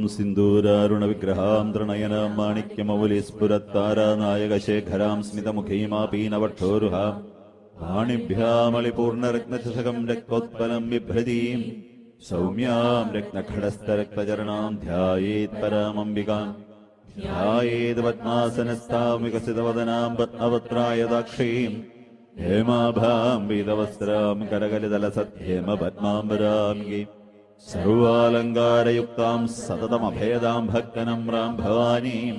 സിന്ദൂരാരുണ വിഗ്രഹാം തൃണയനാം മാണിക്യമൗലിസ്ഫുരത്താരാനായകശേഖരാം സ്മിതമുഖീമാപീനവക്ഷോരുഹാം വാണിഭ്യാമളിപൂർണരത്നചഷകം രക്തോത്പലം ബിഭ്രതീം സൗമ്യാം രത്നഖടസ്ഥരക്തചരണാം ധ്യായേത് പരാമംബികാം ധ്യായേത് പദ്മാസനസ്ഥാം വികസിതവദനാം പത്മപത്രായതാക്ഷീം ഹേമാഭാം പീതവസ്ത്രാം കരകലിതലസദ്ഹേമ പദ്മാംബരാം Gleam സർവാലങ്കാരയുക്താം സതതമഭേദാം ഭക്തനമ്രാം ഭവാനീം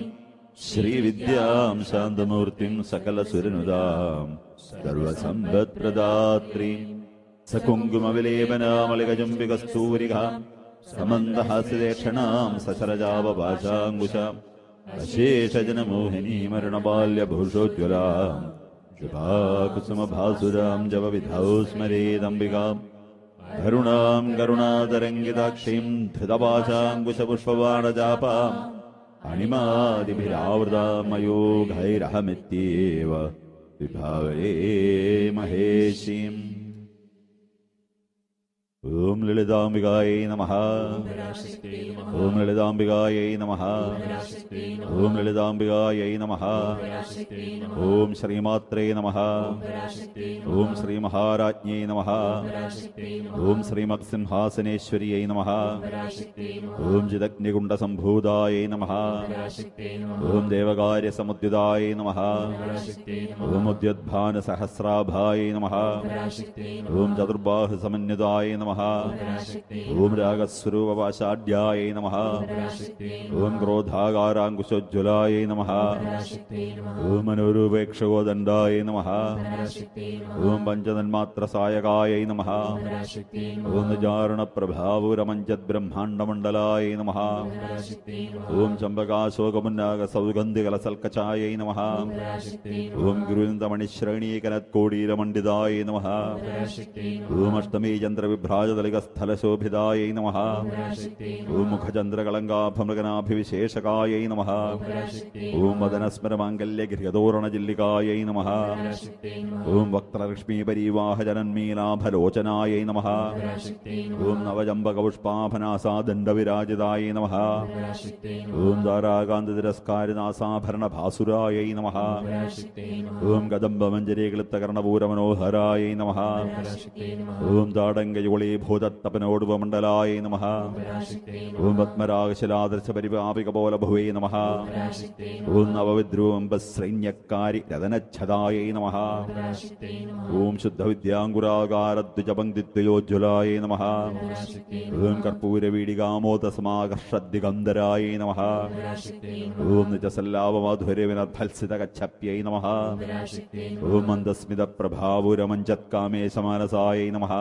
ശ്രീവിദ്യാം ശാന്തമൂർത്തിം സകലസുരനുദാം സർവസമ്പത്പ്രദാത്രീം സകുങ്കുമവിലേപനാമളികചുംബികസ്തൂരികാം സമന്തഹാസ്യദേക്ഷണാം സസരജാവഭാഷാങ്കുശാം അശേഷജനമോഹിനീമരണബാല്യഭൂഷോജ്വലാം ശുഭാകുസുമഭാസുരാം ജവവിധൗ സ്മരേദംബികാം കരുണാം കരുണാതരംഗിതാക്ഷീം ധൃതപാശാങ്കുശപുഷ്പബാണജാപാം അണിമാദിഭിരാവൃതാം മയൂഖൈരഹമിത്യേവ വിഭാവേ മഹേശീം. ഓം ലളിതാംബികായൈ നമഃ. ഓം ലളിതാംബികായൈ നമഃ. ഓം ലളിതാംബികായൈ നമഃ. ഓം ശ്രീമാത്രേ നമഃ. ഓം ശ്രീമഹാരാജ്ഞൈ നമഃ. ഓം ശ്രീമത്സിംഹാസനേശ്വര്यै നമഃ. ഓം ചിദഗ്നികുണ്ഡസംഭൂതായൈ നമഃ. ഓം ദേവകാര്യസമുദ്യുതായൈ നമഃ. ഓം ഉദ്യദ്ഭാനസഹസ്രാഭായൈ നമഃ. ഓം ചതുർബാഹുസമന്വിതായൈ നമഃ. ഓം രാഗസ്വരൂപപാശാഢ്യായൈ നമഃ. ഓം ക്രോധാകാരാങ്കുശോജ്വലായൈ നമഃ. ഓം മനോരൂപേക്ഷകോദണ്ഡായൈ നമഃ. ഓം പഞ്ചതന്മാത്രസായകായൈ നമഃ. ഓം നിജാരണപ്രഭാപൂരമഞ്ജദ്ബ്രഹ്മാണ്ഡമണ്ഡലായൈ നമഃ. ഓം ചമ്പകാശോകമുന്നാഗസൗഗന്ധികലസൽക്കചായൈ നമഃ. ഓം ഗുരുവിന്ദമണിശ്രേണീകനത്കോടീരമണ്ഡിതായൈ നമഃ. ഓം അഷ്ടമീ ചന്ദ്രവിഭ്രാജതലികസ്ഥലശോഭിതായൈ നമഃ. ഓം മുഖചന്ദ്രകളങ്കാഭമൃഗനാഭിവിശേഷകായൈ നമഃ. ഓം വദനസ്മരമാംഗല്യഗൃഹതോരണജില്ലികായൈ നമഃ. ഓം വക്ത്രലക്ഷ്മീപരീവാഹജനന്മീലാഭലോചനായൈ നമഃ. ഓം നവജംബകപുഷ്പാഭനാസാദണ്ഡവിരാജിതായൈ നമഃ. ഓം ധാരാകാന്തതിരസ്കാരിനാസാഭരണഭാസുരായൈ നമഃ. ഓം കദംബമഞ്ജരീകൃത്തകർണപൂരമനോഹരായൈ നമഃ. ഓം താടങ്കയുളീഭൂതത്തപനോടുപമണ്ഡലായൈ നമഃ. ഓം പത്മരാഗശിലാദർശപരിപാപികപോലഭുവേ നമഃ. ഓം നവവിദ്രൂപശ്രൈന്യക്കാരി രതനച്ഛദായൈ നമഃ. ഓം ശുദ്ധവിദ്യാങ്കുരാകാരദ്വിജപങ്ക്തിദ്വയോജ്വലായൈ നമഃ. ഓം കർപ്പൂരവീടികാമോദസമാകർഷദ്ദിഗന്ധരായൈ നമഃ. ഓം നിജസല്ലാപമാധുര്യവിനർഭത്സിതകച്ഛപ്യൈ നമഃ. ഓം മന്ദസ്മിതപ്രഭാപുരമഞ്ജത്കാമേശമാനസായൈ നമഃ.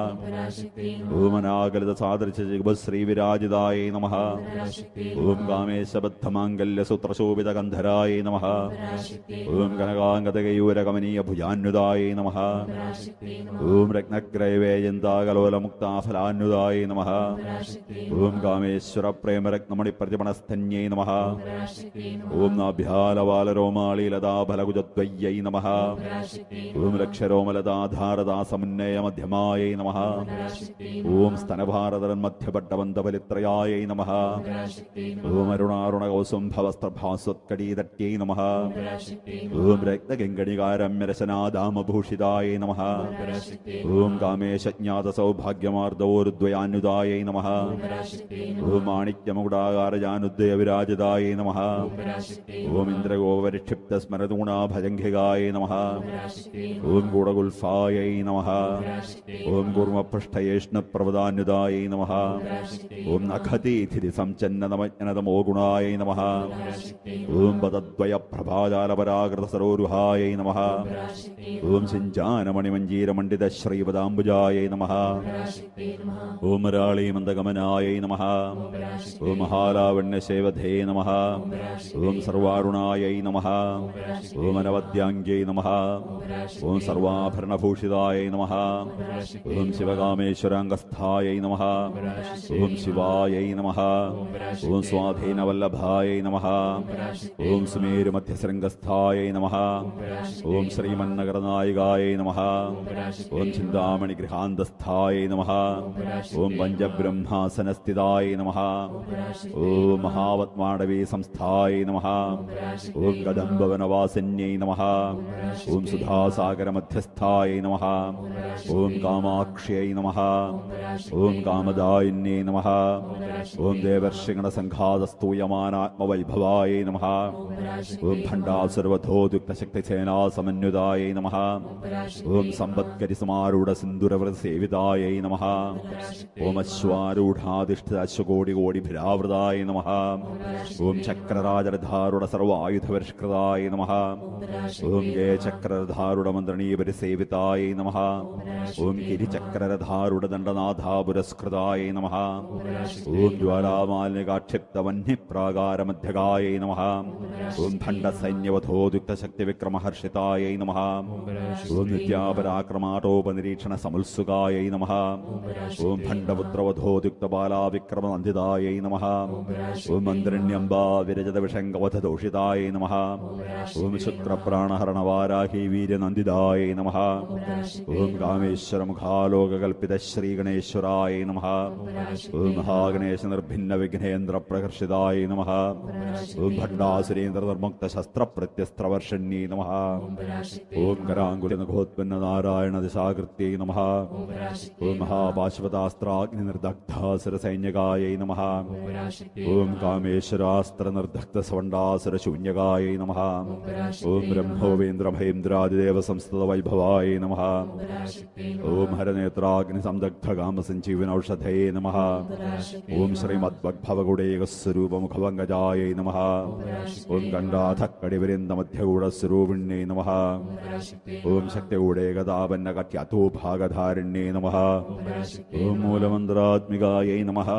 ഓം അനാഗലിതസാദൃശ്യജിഗ്ഭശ്രീവിരാജിതായൈ നമഃ. ഓം കാമേശബദ്ധമാംഗല്യസൂത്രശോഭിതഗന്ധരായൈ നമഃ. ഓം കനകാംഗതകയൂരകമനീയഭുജാന്യുതായൈ നമഃ. ഓം രത്നഗ്രൈവേജന്താകലോലമുക്താഫലാന്യുതായൈ നമഃ. ഓം കാമേശ്വരപ്രേമരത്നമണിപ്രതിപണസ്ഥന്യൈ നമഃ. ഓം നാഭ്യാലവാലരോമാളീലതാഫലകുജദ്വയ്യൈ നമഃ. ഓം ലക്ഷരോമലതാധാരദാസമുന്നയമധ്യമായൈ നമഃ. ഓം സ്തനഭാരതന്മധ്യപട്ടബന്ധഫലിത്രയായൈ നമഃ. ഓം അരുണാരുണകൗസുംഭവസ്ത്രഭാസ്വത്കടീതട്ട്യൈ നമഃ. ഓം രക്തഗംഗണികാരമ്യരശനാദാമഭൂഷിതായൈ നമഃ. ഓം കാമേശജ്ഞാതസൗഭാഗ്യമാർദ്ദവോരുദ്വയാന്യുതായൈ നമഃ. ഓം മാണിക്യമകുടാകാരജാനുദ്വയവിരാജിതായൈ നമഃ. ഓം ഇന്ദ്രഗോപരിക്ഷിപ്തസ്മരതൂണാഭജംഘികായൈ നമഃ. ഓം ഗൂഢഗുൽഫായൈ നമഃ. ഓം കൂർമ്മപൃഷ്ഠയേഷ്ണപ്രവദാന്യുതായൈ നമഃ. ഓം നഖതീഥിതി സംചന്നതമജ്ഞനതമോ ഗുണായൈ നമഃ. ഓം പദദ്വയപ്രഭാജാലപരാകൃതസരോരുഹായൈ നമഃ. ഓം സിഞ്ചാനമണിമഞ്ജീരമണ്ഡിതശ്രീപദാംബുജായൈ നമഃ. ഓം മരാളീമന്ദഗമനായൈ നമഃ. ഓം മഹാലാവണ്യസേവധേ നമഃ. ഓം സർവാരുണായൈ നമഃ. ഓം അനവദ്യാംഗ്യൈ നമഃ. ഓം സർവാഭരണഭൂഷിതായൈ നമഃ. ഓം ശിവകാമേശ്വരാംഗസ്ഥ സമാരംഭായൈ നമഃ. ഓം ശിവായൈ നമഃ. ഓം സ്വാധീനവല്ലഭായൈ നമഃ. ഓം സുമേരുമധ്യശൃംഗസ്ഥായൈ നമഃ. ഓം ശ്രീമന്നഗരനായികായൈ നമഃ. ഓം ചിന്താമണിഗൃഹാന്തസ്ഥായൈ നമഃ. ഓം പഞ്ചബ്രഹ്മാസനസ്ഥിതായൈ നമഃ. ഓം മഹാവത്മാടവീ സംസ്ഥായൈ നമഃ. ഓം കദംബവനവാസിന്യൈ നമഃ. ഓം സുധാസാഗരമധ്യസ്ഥായൈ നമഃ. ഓം കാമാക്ഷ്यै നമഃ. ഓം കാമദായിന്യൈ നമഃ. ഓം ദേവർഷിഗണസംഘാതസ്തൂയമാനാത്മവൈഭവായൈ നമഃ. ഓം ഭണ്ഡാസുരവധോദ്യുക്തശക്തിസേനാസമന്വിതായൈ നമഃ. ഓം സമ്പത്കരിസമാരൂഢസിന്ദുരവ്രതസേവിതായൈ നമഃ. ഓം അശ്വാരൂഢാധിഷ്ഠിത അശ്വകോടികോടിഭിരാവൃതായ നമഃ. ഓം ചക്രരാജരധാരുട സർവായുധപരിഷ്കൃതായ നമഃ. ഓം ജയചക്രരധാരുടമന്ത്രണീപരിസേവിതായ നമഃ. ഓം ഗിരിചക്രരധാരുട ദണ്ഡനാഥാപുരസ്കൃതായ നമഃ. ഓം ജ്വാലാമാലിന്യകാക്ഷിപ്തവഹ്നിപ്രാകാരമധ്യകായ നമഃ. ഓം ഭണ്ഡസൈന്യവധോദ്യുക്തശക്തിവിക്രമഹർഷിതായ നമഃ. ഓം നിത്യാപരാക്രമാട്ടോപനിരീക്ഷണ സമുത്സുകായ നമഃ. ഓം ഭണ്ഡപുത്രവധോദ്യുക്തബാലാവിക്രമനന്ദിതായ നമഃ. ഓം മന്ത്രണ്യംബാ വിരജത വിഷംഗവധദോഷിതായ നമഃ. ഓം ശുക്രപ്രാണഹരണവാരാഹി വീര്യനന്ദിതായ നമഃ. ഓം കാമേശ്വരമുഖാലോകകൽപ്പിത ശ്രീഗണേശ്വരായ നമഃ. ഓം മഹാഗണേശ നിർഭിന്ന വിഘ്നേന്ദ്ര പ്രകർഷിതായ നമഃ. ഓം ഭണ്ഡാസുരേന്ദ്ര നിർമുക്ത ശസ്ത്രപ്രത്യസ്ത്രവർഷണ്യേ നമഃ. ഓം കരാങ്കുലനഖോത്പന്ന നാരായണ ദിശാകൃത്യൈ നമഃ. ഓം മഹാപാശുപതാസ്ത്രാഗ്നി നിർദഗ്ധാസുരസൈന്യകായ നമഃ. ഓം കാമേശ്വരാസ്ത്ര നിർദഗ്ധ സവണ്ഡാസുരശൂന്യകായ നമഃ. ഓം ബ്രഹ്മോവേന്ദ്രഭൈന്ദ്രാദിദേവ സംസ്ഥിത വൈഭവായ നമഃ. ഓം ഹരനേത്രാഗ്നി സംദഗ്ധ കാമസഞ്ജീവനൌഷധയേ നമഃ. ഓം ശ്രീമദ്ഭവഗുഡേകസ്വരൂപമുഖഭംഗജായ നമഃ. ഓം ഗണ്ഡാധക്കടിവരിന്ദമധ്യഗൂഢസ്വരൂപിണ്യേ നമഃ. ഓം ശക്തിഗൂഢേകതാപന്നകട്യതോഭാഗധാരിണ്യേ നമഃ. ഓം മൂലമന്ത്രാത്മികായൈ നമഃ.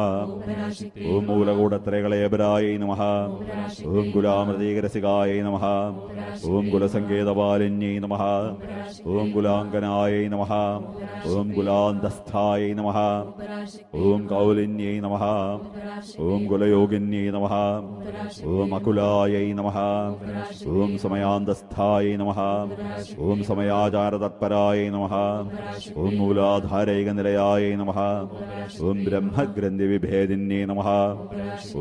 ഓം മൂലകൂടത്രയകളേബരായൈ നമഃ. ഓം കുലാമൃതീകരസികായൈ നമഃ. ഓം കുലസങ്കേതപാലിന്യൈ നമഃ. ഓം കുലാംഗനായൈ നമഃ. ഓം കുലാന്തസ്ഥായൈ നമഃ. ഓം കൗലിന്യൈ നമഃ. ഓം കുലയോഗിന്യൈ നമഃ. ഓം അകുലായൈ നമഃ. ഓം സമയാന്തസ്ഥായൈ നമഃ. ഓം സമയാചാരതത്പരായൈ നമഃ. ഓം മൂലാധാരൈകനിലയായൈ നമഃ. ഓം ബ്രഹ്മഗ്രന്ഥിവിഭേദിന്യൈ നമഃ.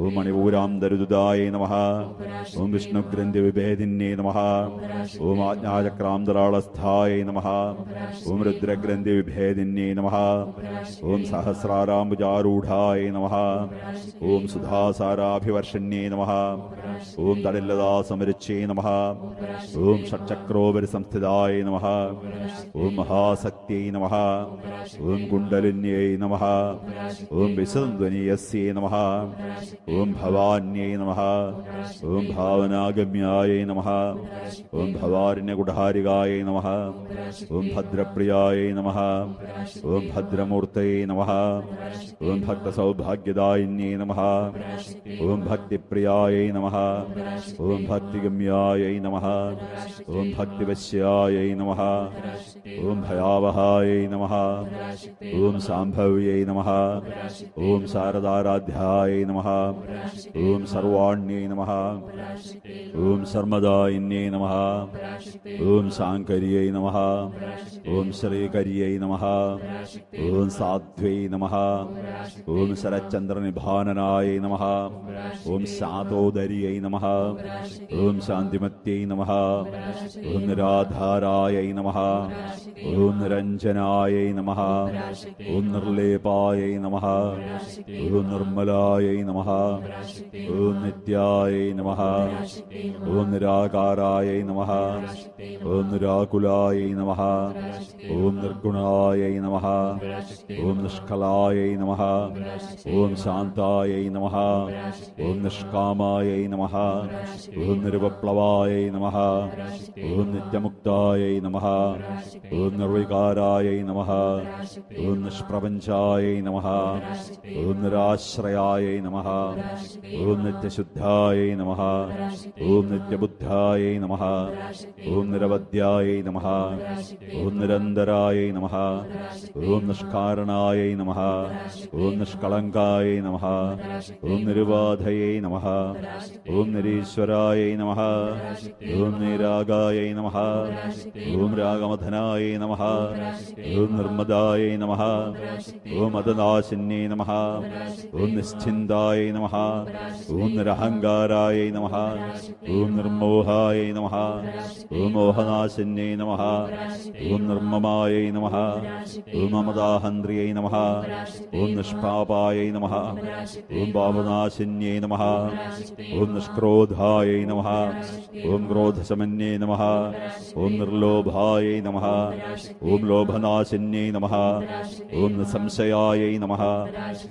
ഓം മണിപൂരാന്തരുദായൈ നമഃ. ഓം വിഷ്ണുഗ്രന്ഥിവിഭേദിന്യൈ നമഃ. ഓം ആജ്ഞാചക്രാന്തരാളസ്ഥായൈ നമഃ. ഓം രുദ്രഗ്രന്ഥിവിഭേദിന്യൈ നമഃ. ഓം സഹസ്രാരാംബുജാരൂഢായ നമഃ. ഓം സുധാസാരാഭിവർഷിണ്യൈ നമഃ. ഓം തടില്ലതാസമരുച്യൈ നമഃ. ഓം ഷട്ചക്രോപരിസംസ്ഥിതായ നമഃ. ഓം മഹാസക്തിയൈ നമഃ. ഓം കുണ്ഡലിന്യൈ നമഃ. ഓം വിസന്ദ്വനീയസ്യൈ നമഃ. ഓം ഭവാന്യൈ നമഃ. ഓം ഭാവനാഗമ്യായ നമഃ. ഓം ഭവാരണ്യകുഠാരികായ നമഃ. ഓം ഭദ്രപ്രിയായ നമഃ. ഓം ഭദ്രമൂർത്തയേ നമഃ. ഓം ഭക്തസൗഭാഗ്യദായിന്യൈ നമഃ. ഓം ഭക്തിപ്രിയായ നമഃ. ഓം ഭക്തിഗമ്യായ നമഃ. ഓം ഭക്തിവശ്യായ നമഃ. ഓം ഭയാവഹായ നമഃ. ഓം സാംഭവ്യൈ നമഃ. ഓം ശാരദാരാധ്യായ നമഃ. ഓം സർവാണ്യൈ നമഃ. ഓം സർമദായിന്യൈ നമഃ. ഓം ശാങ്കരിयै നമഃ. ഓം ശ്രീകരിयै നമഃ. ഓം സാധ്വൈ നമഃ. ഓം ശരചന്ദ്രനിഭാനനായ നമഃ. ഓം ശാതോദര്यै നമഃ. ഓം ശാന്തിമത്यै നമഃ. ഓം നിരാധാരാयै നമഃ. ഓം നിരഞ്ജനാयै നമഃ. ഓം നിർലേപാयै നമഃ. ഓം നിർമ്മലാयै നമഃ. ഓം നിത്യാयै നമഃ. ഓം നിരാകാരാयै നമഃ. ഓം നിരാകുലാयै നമഃ. ഓം നിർഗുണാयै നമഃ. ഓം നിഷ്കലാयै നമഃ. ഓം ശാന്താयै നമഃ. ഓം നിഷ്കാമാयै നമഃ. ഓം നിരുപപ്ലവാयै നമഃ. ഓം നിത്യമുക്താयै നമഃ. ഓം നിർവികാരാयै നമഃ. ഓം നിഷ്പ്രപഞ്ചാयै നമഃ. ഓം നിരാശ്രയാयै നമഃ. ഓം നിത്യശുദ്ധാयै നമഃ. ഓം നിത്യബുദ്ധാयै നമഃ. ഓം നിരവധ്യാयै നമഃ. ഓം നിരന്തരാयै നമഃ. ഓം നിഷ്കാരണായ നിഷ്കരണായൈ നമഃ. ഓം നിഷ്കളങ്കായൈ നമഃ. ഓം നിരുപാധയൈ നമഃ. ഓം നിരീശ്വരായൈ നമഃ. ഓം നിരാഗായൈ നമഃ. ഓം രാഗമധനായൈ നമഃ. ഓം നിർമ്മദായൈ നമഃ. ഓം അദനാശിന്യൈ നമഃ. ഓം നിശ്ചിന്തായൈ നമഃ. ഓം നിരഹങ്കാരായൈ നമഃ. ഓം നിർമോഹായൈ നമഃ. ഓം മോഹനാശിന്യൈ നമഃ. ഓം നിർമ്മമായൈ നമഃ. ഓം അമദാഹന്ത്രിയൈ നമഃ. ഓം നിഷ്പാപായൈ നമഃ. ഓം പാപനാശിന്യൈ നമഃ. ഓം നിഷ്ക്രോധായൈ നമഃ. ഓം ക്രോധശമന്യൈ നമഃ. ഓം നിർലോഭായൈ നമഃ. ഓം ലോഭനാശിന്യൈ നമഃ. ഓം നിസംശയായൈ നമഃ.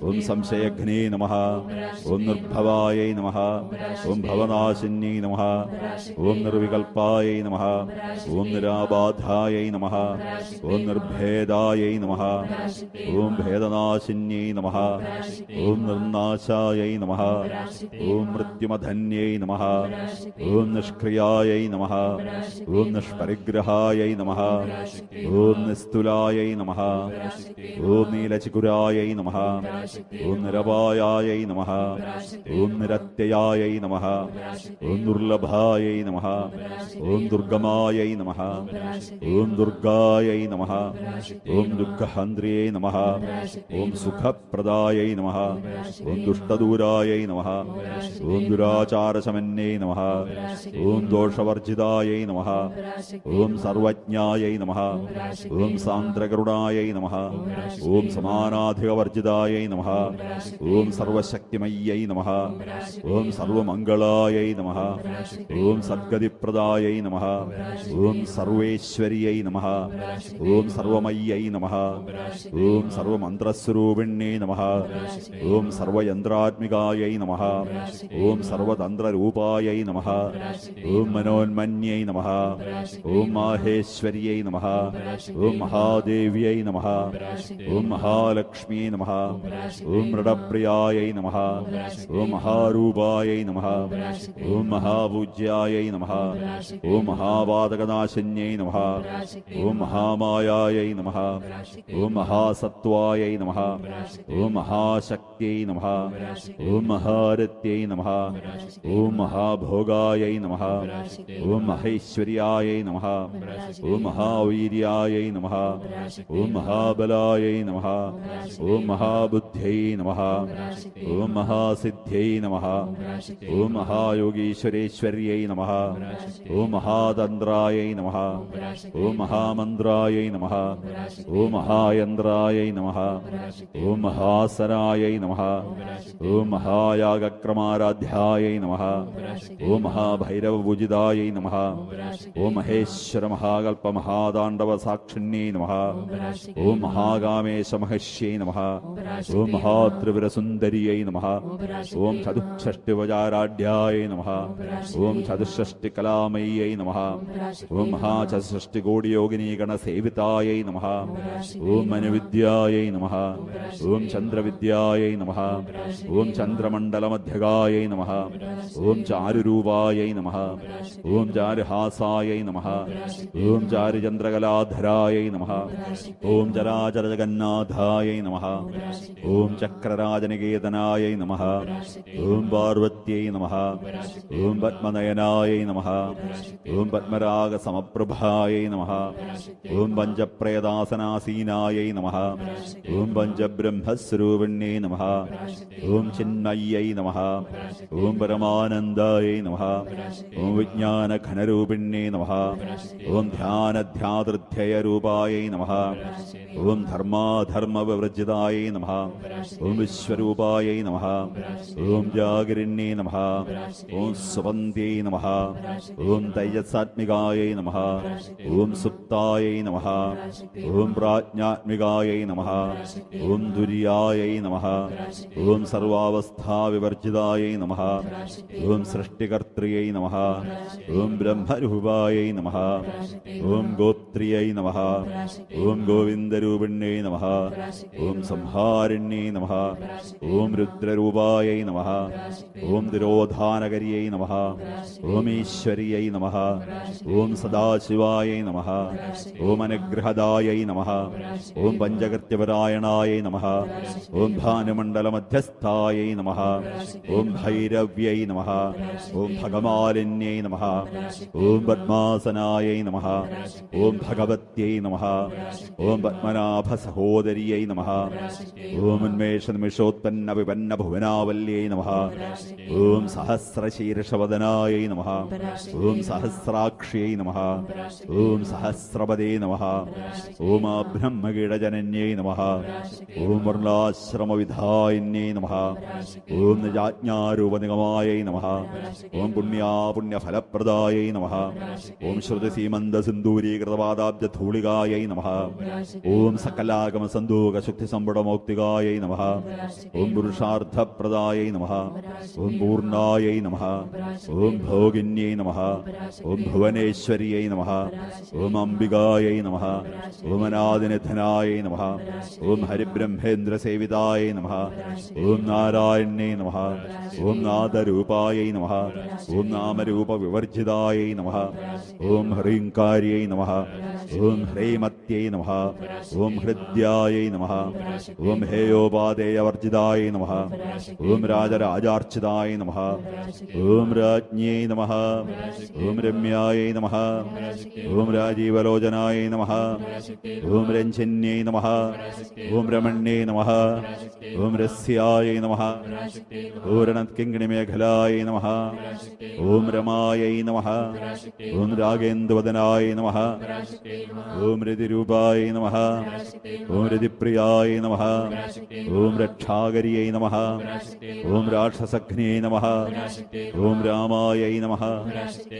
ഓം സംശയഘ്നേ നമഃ. ഓം നിർഭവായൈ നമഃ. ഓം ഭവനാശിന്യൈ നമഃ. ഓം നിർവികൽപ്പായൈ നമഃ. ഓം നിരാബാധായൈ നമഃ. ഓം നിർഭേദായൈ നമഃ. ഓം ഭേദനാശിന്യൈ നമഃ. ഓം നിർനാശായൈ നമഃ. ഓം മൃത്യുമധന്യൈ നമഃ. ഓം നിഷ്ക്രിയായൈ നമഃ. ഓം നിഷ്പരിഗ്രഹായൈ നമഃ. ഓം നിസ്തുലായൈ നമഃ. ഓം നീലചികുരായൈ നമഃ. ഓം നിരപായായൈ നമഃ. ഓം നിരത്യയായൈ നമഃ. ഓം ദുർലഭായൈ നമഃ. ഓം ദുർഗമായൈ നമഃ. ഓം ദുർഗായൈ നമഃ. ഓം ദുഃഖഹന്ത്രിയൈ നമഃ. ഓം സുഖപ്രദായൈ നമഃ. ഓം ദുഷ്ടദൂരായൈ നമഃ. ഓം ദുരാചാരശമന്യൈ നമഃ. ഓം ദോഷവർജിതായൈ നമഃ. ഓം സർവജ്ഞായൈ നമഃ. ഓം സാന്ദ്രകരുണായൈ നമഃ. ഓം സമാനാധികവർജിതായൈ നമഃ. ഓം സർവശക്തിമയ്യൈ നമഃ. ഓം സർവമംഗളായൈ നമഃ. ഓം സദ്ഗതിപ്രദായൈ നമഃ. ഓം സർവേശ്വര്यै നമഃ. ഓം സർവമയ്യൈ നമഃ. ഓം സർവമന്ത്രസ്വരൂപിണ്യൈ നമഃ. ഓം സർവയന്ത്രാത്മികായൈ നമഃ. ഓം സർവതന്ത്രരൂപായൈ നമഃ. ഓം മനോന്മന്യൈ നമഃ. ഓം മാഹേശ്വര്यै നമഃ. ഓം മഹാദേവ്यै നമഃ. ഓം മഹാലക്ഷ്മ്यै നമഃ. ഓം മൃഡപ്രിയായൈ നമഃ. ഓം മഹാരൂപായൈ നമഃ. ഓം മഹാപൂജ്യായൈ നമഃ. ഓം മഹാപാതകനാശിന്യൈ നമഃ. ഓം മഹാമായായൈ നമഃ. ഓം മഹാസത്വായൈ നമഃ. ഓം മഹാശക്തിയൈ നമഃ. ഓം മഹാരത്यै നമഃ. ഓം മഹാഭോഗായൈ നമഃ. ഓം മഹേശ്വര്യായൈ നമഃ. ഓം മഹാവീര്യായൈ നമഃ. ഓം മഹാബലായൈ നമഃ. ഓം മഹാബുദ്ധ്यै നമഃ. ഓം മഹാസിദ്ധ്यै നമഃ. ഓം മഹായോഗീശ്വരേശ്വര്यै നമഃ. ഓം മഹാതന്ത്രായൈ നമഃ. ഓം മഹാമന്ത്രായൈ നമഃ. ഓം മഹായന്ത്രായൈ നമഃ. ഓം മഹാസനായൈ നമഃ. ഓം മഹായാഗക്രമാരാധ്യായൈ നമഃ. ഓം മഹാഭൈരവപൂജിതായൈ നമഃ. ഓം മഹേശ്വര മഹാകൽപ്പ മഹാതാണ്ഡവ സാക്ഷിണ്യൈ നമഃ. ഓം മഹാകാമേശമഹശ്यै നമഃ. ഓം മഹാത്രിപുരസുന്ദര്यै നമഃ. ഓം ചതുഷ്ഷഷ്ടിവചാരാഢ്യായൈ നമഃ. ഓം ചതുഷ്ഷഷ്ടികലാമയ്यै നമഃ. ഓം മഹാചതുഷ്ഷഷ്ടികോടിയോഗിനീഗണസേവിതായൈ നമഃ. ഓം മനുവിദ്യായൈ നമഃ. ഓം ചന്ദ്രവിദ്യായൈ നമഃ. ഓം ചന്ദ്രമണ്ഡലമധ്യകായൈ നമഃ. ഓം ചാരുരൂപായൈ നമഃ. ഓം ചാരുഹാസായൈ നമഃ. ഓം ചാരുചന്ദ്രകലാധരായൈ നമഃ. ഓം ചരാചരജഗന്നാഥായൈ നമഃ. ഓം ചക്രരാജനികേതനായൈ നമഃ. ഓം പാർവത്यै നമഃ. ഓം പത്മനയനായൈ നമഃ. ഓം പത്മരാഗസമപ്രഭായൈ നമഃ. ഓം പഞ്ചപ്രേതാസനാസീനായൈ നമഃ. ഓം പഞ്ചബ്രഹ്മസ്വരൂപിണ്യൈ നമഃ. ഓം ചിന്മയ്യൈ നമഃ. ഓം പരമാനന്ദായൈ നമഃ. ഓം വിജ്ഞാനഘനരൂപിണ്യൈ നമഃ. ഓം ധ്യാനധ്യാതൃധ്യയരൂപായൈ നമഃ. ഓം ധർമാധർമ്മവിവർജിതായൈ നമഃ. ഓം വിശ്വരൂപായൈ നമഃ. ഓം ജാഗരിണ്യൈ നമഃ. ഓം സുവന്ധ്യൈ നമഃ. ഓം തൈജസാത്മികായൈ നമഃ. ഓം സുപ്തായൈ നമഃ. ഓം പ്രാജ്ഞാത്മികായൈ നമഃ. ഓം തുര്യായൈ നമഃ. ഓം സർവാവസ്ഥാവിവർജിതായൈ നമഃ. ഓം സൃഷ്ടികർത്താ കർത്രയൈ നമഃ. ഓം ബ്രഹ്മരൂപായൈ നമഃ. ഓം ഗോപ്ത്രിയൈ നമഃ. ഓം ഗോവിന്ദരൂപിണ്യൈ നമഃ. ഓം സംഹാരിണ്യൈ നമഃ. ഓം രുദ്രരൂപായൈ നമഃ. ഓം തിരോധാനകരിയൈ നമഃ. ഓം ഈശ്വര്യൈ നമഃ. ഓം സദാശിവായൈ നമഃ. ഓം അനുഗ്രഹദായൈ നമഃ. ഓം പഞ്ചകൃത്യപരായണായൈ നമഃ. ഓം ഭാനുമണ്ഡലമധ്യസ്ഥായൈ നമഃ. ഓം ഭൈരവ്യൈ നമഃ. ഓം ഭഗമാലിന്യൈ നമഃ. ഓം പദ്മാസനായൈ നമഃ. ഓം ഭഗവത്यै നമഃ. ഓം പത്മനാഭസഹോദര്यै നമഃ. ഓം ഉന്മേഷനിമിഷോത്പന്ന വിപന്ന ഭുവനാവല്यै നമഃ. ഓം സഹസ്രശീർഷവദനായൈ നമഃ. ഓം സഹസ്രാക്ഷ്यै നമഃ. ഓം സഹസ്രപദേ നമഃ. ഓം ബ്രഹ്മകീടജനന്യൈ നമഃ. ഓം വർണ്ണാശ്രമവിധായിന്യൈ നമഃ. ഓം നിജാജ്ഞാരൂപനിഗമായൈ നമഃ. ഓം പുണ്യാപുണ്യഫലപ്രദായൈ നമഃ. ഓം ശ്രുതിസീമന്തസിന്ദൂരീകൃതപാദാബ്ജധൂളികായൈ നമഃ. ഓം സകലാഗമസന്തൂകശുക്തിസമ്പുടമൗക്തികായൈ നമഃ. ഓം പുരുഷാർത്ഥപ്രദായൈ നമഃ. ഓം പൂർണ്ണായൈ നമഃ. ഓം ഭോഗിന്യൈ നമഃ. ഓം ഭുവനേശ്വര്यै നമഃ. ഓം അംബികായൈ നമഃ. ഓം അനാദിനിധനായൈ നമഃ. ഓം ഹരിബ്രഹ്മേന്ദ്രസേവിതായൈ നമഃ. ഓം നാരായണ്യൈ നമഃ. ഓം നാദരൂപായൈ നമഃ. ഓം നാമരൂപവിവർജിതായൈ നമഃ. ഓം ഹ്രീങ്കാര്यै നമഃ. ഓം ഹ്രീമത്यै നമഃ. ഓം ഹൃദ്യായൈ നമഃ. ഓം ഹേയോപാദേയവർജിതായൈ നമഃ. ഓം രാജരാജാർച്ചിതായ നമഃ. ഓം രാജ്ഞ്യൈ നമഃ. ഓം രമ്യായൈ നമഃ. ഓം രാജീവലോചനായൈ നമഃ. ഓം രഞ്ജന്യൈ നമഃ. ഓം രമണ്യൈ നമഃ. ഓം രസ്യായൈ നമഃ. ഓം രണത്കിങ്കിണിമേഖലായൈ നമഃ. ഓം രമായൈ നമഃ. ഓം രാഗേന്ദുവദനായ നമഃ. ഓം രതിരൂപായ നമഃ. ഓം രതിപ്രിയായ നമഃ. ഓം രക്ഷാകരിയൈ നമഃ. ഓം രാക്ഷസഘ്നേ നമഃ. ഓം രാമായൈ നമഃ.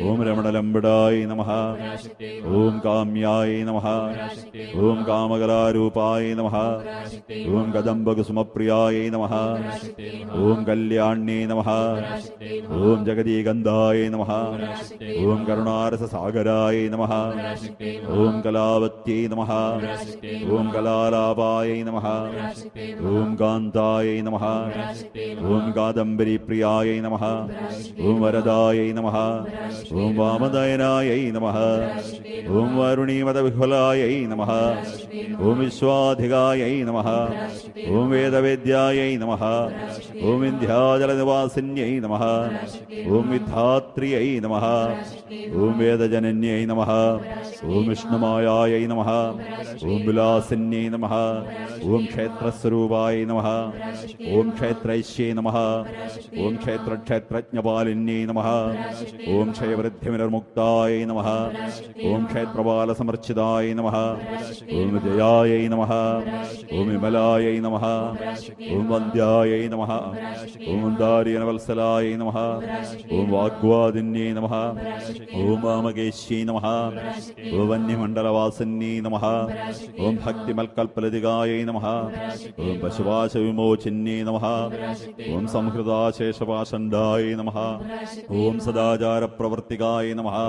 ഓം രമണലംബിടായ നമഃ. ഓം കാമ്യായ നമഃ. ഓം കാമകലാരൂപായ നമഃ. ഓം കദംബകുസുമപ്രിയായ നമഃ. ഓം കല്യാണ്യേ നമഃ. ഓം ജഗദീഗന്ധായ നമഃ. ഓം കരുണാരസസാഗരായ നമഃ. ഓം കലാവത്यै നമഃ. ഓം കലാലാപായ നമഃ. ഓം കാന്തായ നമഃ. ഓം കാദംബരീപ്രിയായ നമഃ. ഓം വരദായ നമഃ. ഓം വാമദയനായ നമഃ. ഓം വരുണീമതവിഹുലായ നമഃ. ഓം വിശ്വാധികായ നമഃ. ഓം വേദവേദ്യായ നമഃ. ഓം വിന്ധ്യാചലനിവാസിന്യൈ നമഃ. ഓം വിധാത്രിയൈ നമഃ. ഓം വേദജനന്യൈ നമഃ. ഓം വിഷ്ണുമായായ നമഃ. ഓം വിലാസിന്യൈ നമഃ. ഓം ക്ഷേത്രസ്വരൂപായ നമഃ. ഓം ക്ഷേത്രൈശ്യൈ നമഃ. ഓം ക്ഷേത്രക്ഷേത്രജ്ഞപാലിന്യൈ നമഃ. ഓം ക്ഷയവൃദ്ധിമിർമുക്തായ നമഃ. ഓം ക്ഷേത്രപാലസമർച്ചിതായ നമഃ. ഓം വിജയായ നമഃ. ഓം വിമലായ നമഃ. ഓം വന്ദ്യായ നമഃ. ഓം വന്ദാര്യനവത്സലായ നമഃ. ഓം വാഗ്വാദിന്യൈ നമഃ. ഓം വാമകേശ്യൈ നമഃ. ഓം വന്യമണ്ഡലവാസിന്യൈ നമഃ. ഓം ഭക്തിമൽക്കൽപ്പലതികായ നമഃ. ഓം പശുപാശവിമോചിന്യൈ നമഃ. ഓം സംഹൃതാശേഷപാഷണ്ഡായ നമഃ. ഓം സദാചാരപ്രവർത്തികായ നമഃ.